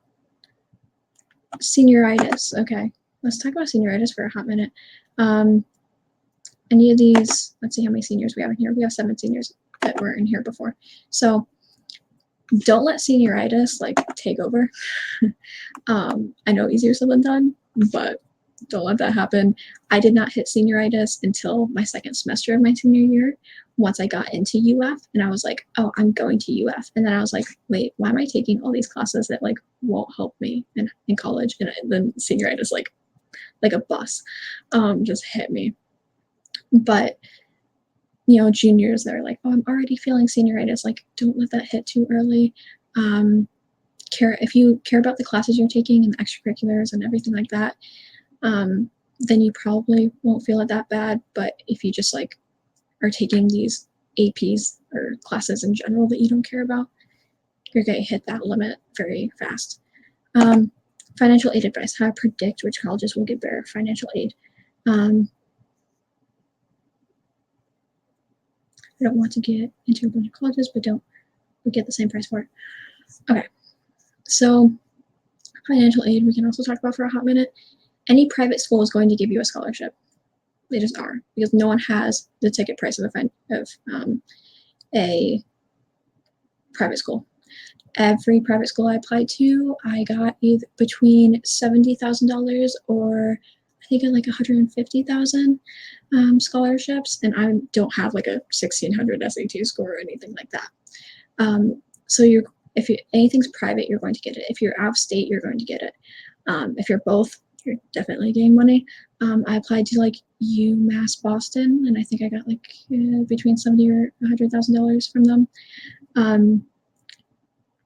Senioritis. Okay, let's talk about senioritis for a hot minute. Any of these, let's see how many seniors we have in here. We have 7 seniors that were in here before. So don't let senioritis like take over. I know easier said than done, but don't let that happen. I did not hit senioritis until my second semester of my senior year. Once I got into UF, and I was like, oh, I'm going to UF. And then I was like, wait, why am I taking all these classes that like won't help me in college? And then senioritis like a bus just hit me. But juniors, they're like, oh, I'm already feeling senioritis. Like, don't let that hit too early. If you care about the classes you're taking and the extracurriculars and everything like that, then you probably won't feel it that bad. But if you just like are taking these APs or classes in general that you don't care about, you're going to hit that limit very fast. Financial aid advice, how to predict which colleges will give better financial aid. I don't want to get into a bunch of colleges, but we get the same price for it. Okay, so financial aid, we can also talk about for a hot minute. Any private school is going to give you a scholarship. They just are, because no one has the ticket price of a private school. Every private school I applied to, I got either between $70,000 or I think like $150,000 scholarships, and I don't have like a 1600 SAT score or anything like that. So if anything's private, you're going to get it. If you're out of state, you're going to get it. If you're both, you're definitely getting money. I applied to like UMass Boston, and I think I got like between $70,000 or $100,000 from them.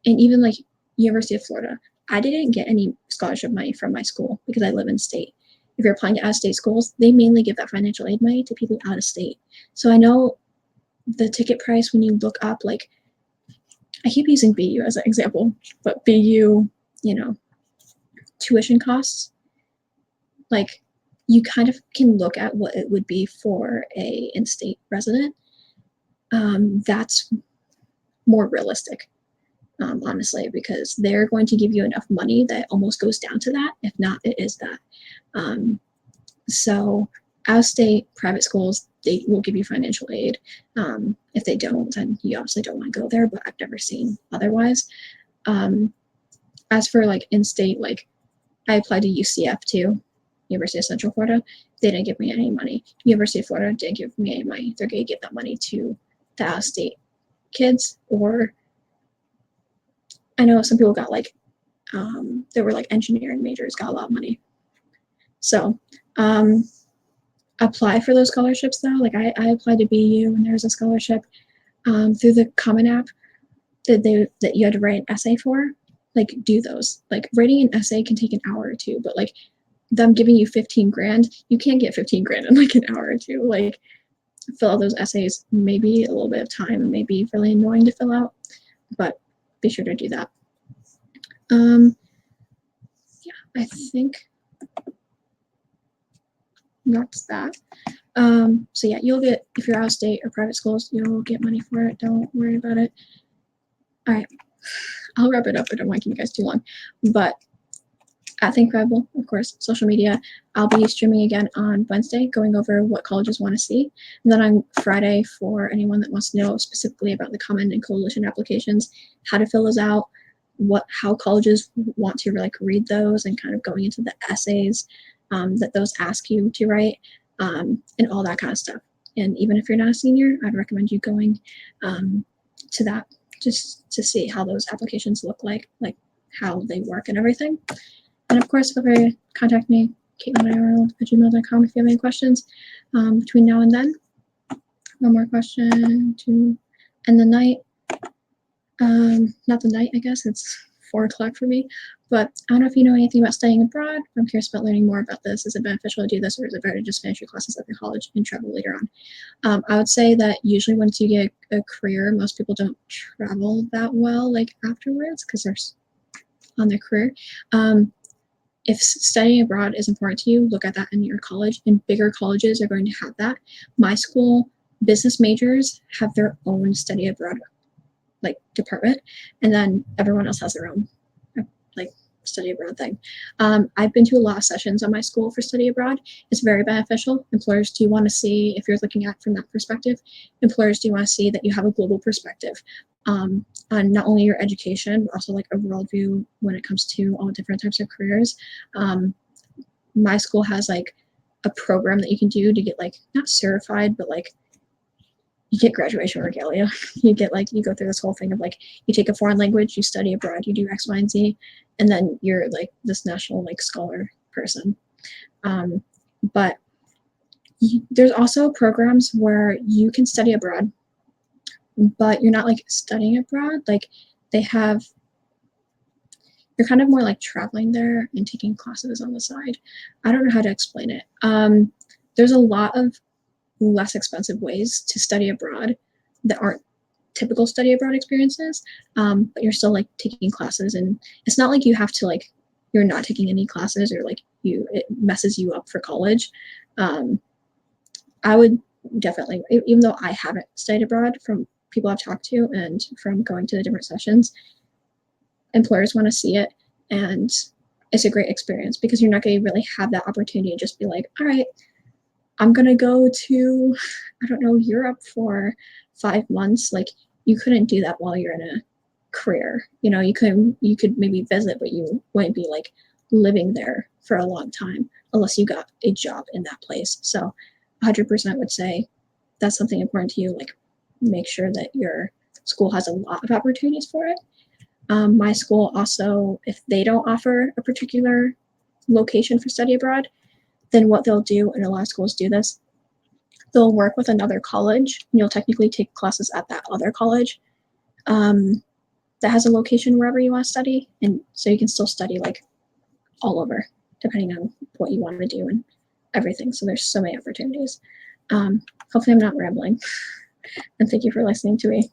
And even like University of Florida, I didn't get any scholarship money from my school because I live in state. If you're applying to out-of-state schools, they mainly give that financial aid money to people out of state. So I know the ticket price when you look up, like, I keep using BU as an example, but BU, tuition costs, like, you kind of can look at what it would be for a in-state resident. That's more realistic. Honestly, because they're going to give you enough money that almost goes down to that. If not, it is that. So out-of-state private schools, they will give you financial aid. If they don't, then you obviously don't want to go there, but I've never seen otherwise. As for like in-state, like I applied to UCF too, University of Central Florida. They didn't give me any money. University of Florida didn't give me any money. They're going to give that money to the out-of-state kids, or I know some people got like that were like engineering majors got a lot of money. So apply for those scholarships though. Like I applied to BU and there's a scholarship through the Common App that you had to write an essay for. Like do those. Like writing an essay can take an hour or two, but like them giving you 15 grand, you can't get 15 grand in like an hour or two. Like fill out those essays, maybe a little bit of time, maybe really annoying to fill out, but be sure to do that. Yeah, I think that's that. So yeah, you'll get, if you're out of state or private schools, you'll get money for it. Don't worry about it. All right, I'll wrap it up. I don't want to keep you guys too long, but at Fiveable, of course, social media. I'll be streaming again on Wednesday, going over what colleges want to see. And then on Friday, for anyone that wants to know specifically about the Common and Coalition applications, how to fill those out, how colleges want to like read those, and kind of going into the essays that those ask you to write, and all that kind of stuff. And even if you're not a senior, I'd recommend you going to that just to see how those applications look like how they work and everything. And of course, feel free to contact me, caitlin@gmail.com, if you have any questions between now and then. One more question to end the night. Not the night, I guess. It's 4 o'clock for me. But I don't know if you know anything about studying abroad. I'm curious about learning more about this. Is it beneficial to do this, or is it better to just finish your classes at the college and travel later on? I would say that usually once you get a career, most people don't travel that well like afterwards because they're on their career. If studying abroad is important to you, look at that in your college, and bigger colleges are going to have that. My school, business majors have their own study abroad like department, and then everyone else has their own like study abroad thing. I've been to a lot of sessions on my school for study abroad. It's very beneficial. Employers do want to see, if you're looking at it from that perspective, employers do want to see that you have a global perspective on not only your education, but also like a worldview when it comes to all different types of careers. My school has like a program that you can do to get like not certified, but like you get graduation regalia. You get like, you go through this whole thing of like, you take a foreign language, you study abroad, you do X, Y, and Z, and then you're like this national like scholar person. But there's also programs where you can study abroad, but you're not like studying abroad. Like you're kind of more like traveling there and taking classes on the side. I don't know how to explain it. There's a lot of less expensive ways to study abroad that aren't typical study abroad experiences, but you're still like taking classes, and it's not like you have to like, you're not taking any classes or like it messes you up for college. I would definitely, even though I haven't studied abroad, from people I've talked to and from going to the different sessions, employers want to see it, and it's a great experience because you're not going to really have that opportunity to just be like, all right, I'm going to go to, I don't know, Europe for 5 months. Like you couldn't do that while you're in a career. You know, you could maybe visit, but you wouldn't be like living there for a long time unless you got a job in that place. So 100% would say that's something important to you. Like make sure that your school has a lot of opportunities for it. My school also, if they don't offer a particular location for study abroad, then what they'll do, and a lot of schools do this, they'll work with another college, and you'll technically take classes at that other college that has a location wherever you want to study, and so you can still study like all over, depending on what you want to do and everything. So there's so many opportunities. Hopefully I'm not rambling, and thank you for listening to me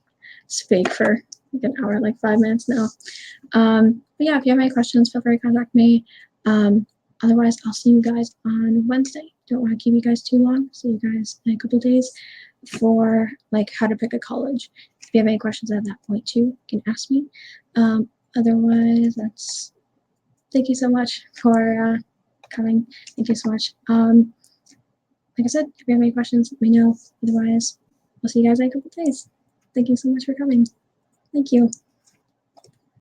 speak for like an hour, like 5 minutes now. But yeah, if you have any questions, feel free to contact me. Otherwise, I'll see you guys on Wednesday. Don't want to keep you guys too long. See you guys in a couple days for like how to pick a college. If you have any questions at that point too, you can ask me. Otherwise, thank you so much for coming. Thank you so much. Like I said, if you have any questions, let me know. Otherwise, I'll see you guys in a couple days. Thank you so much for coming. Thank you.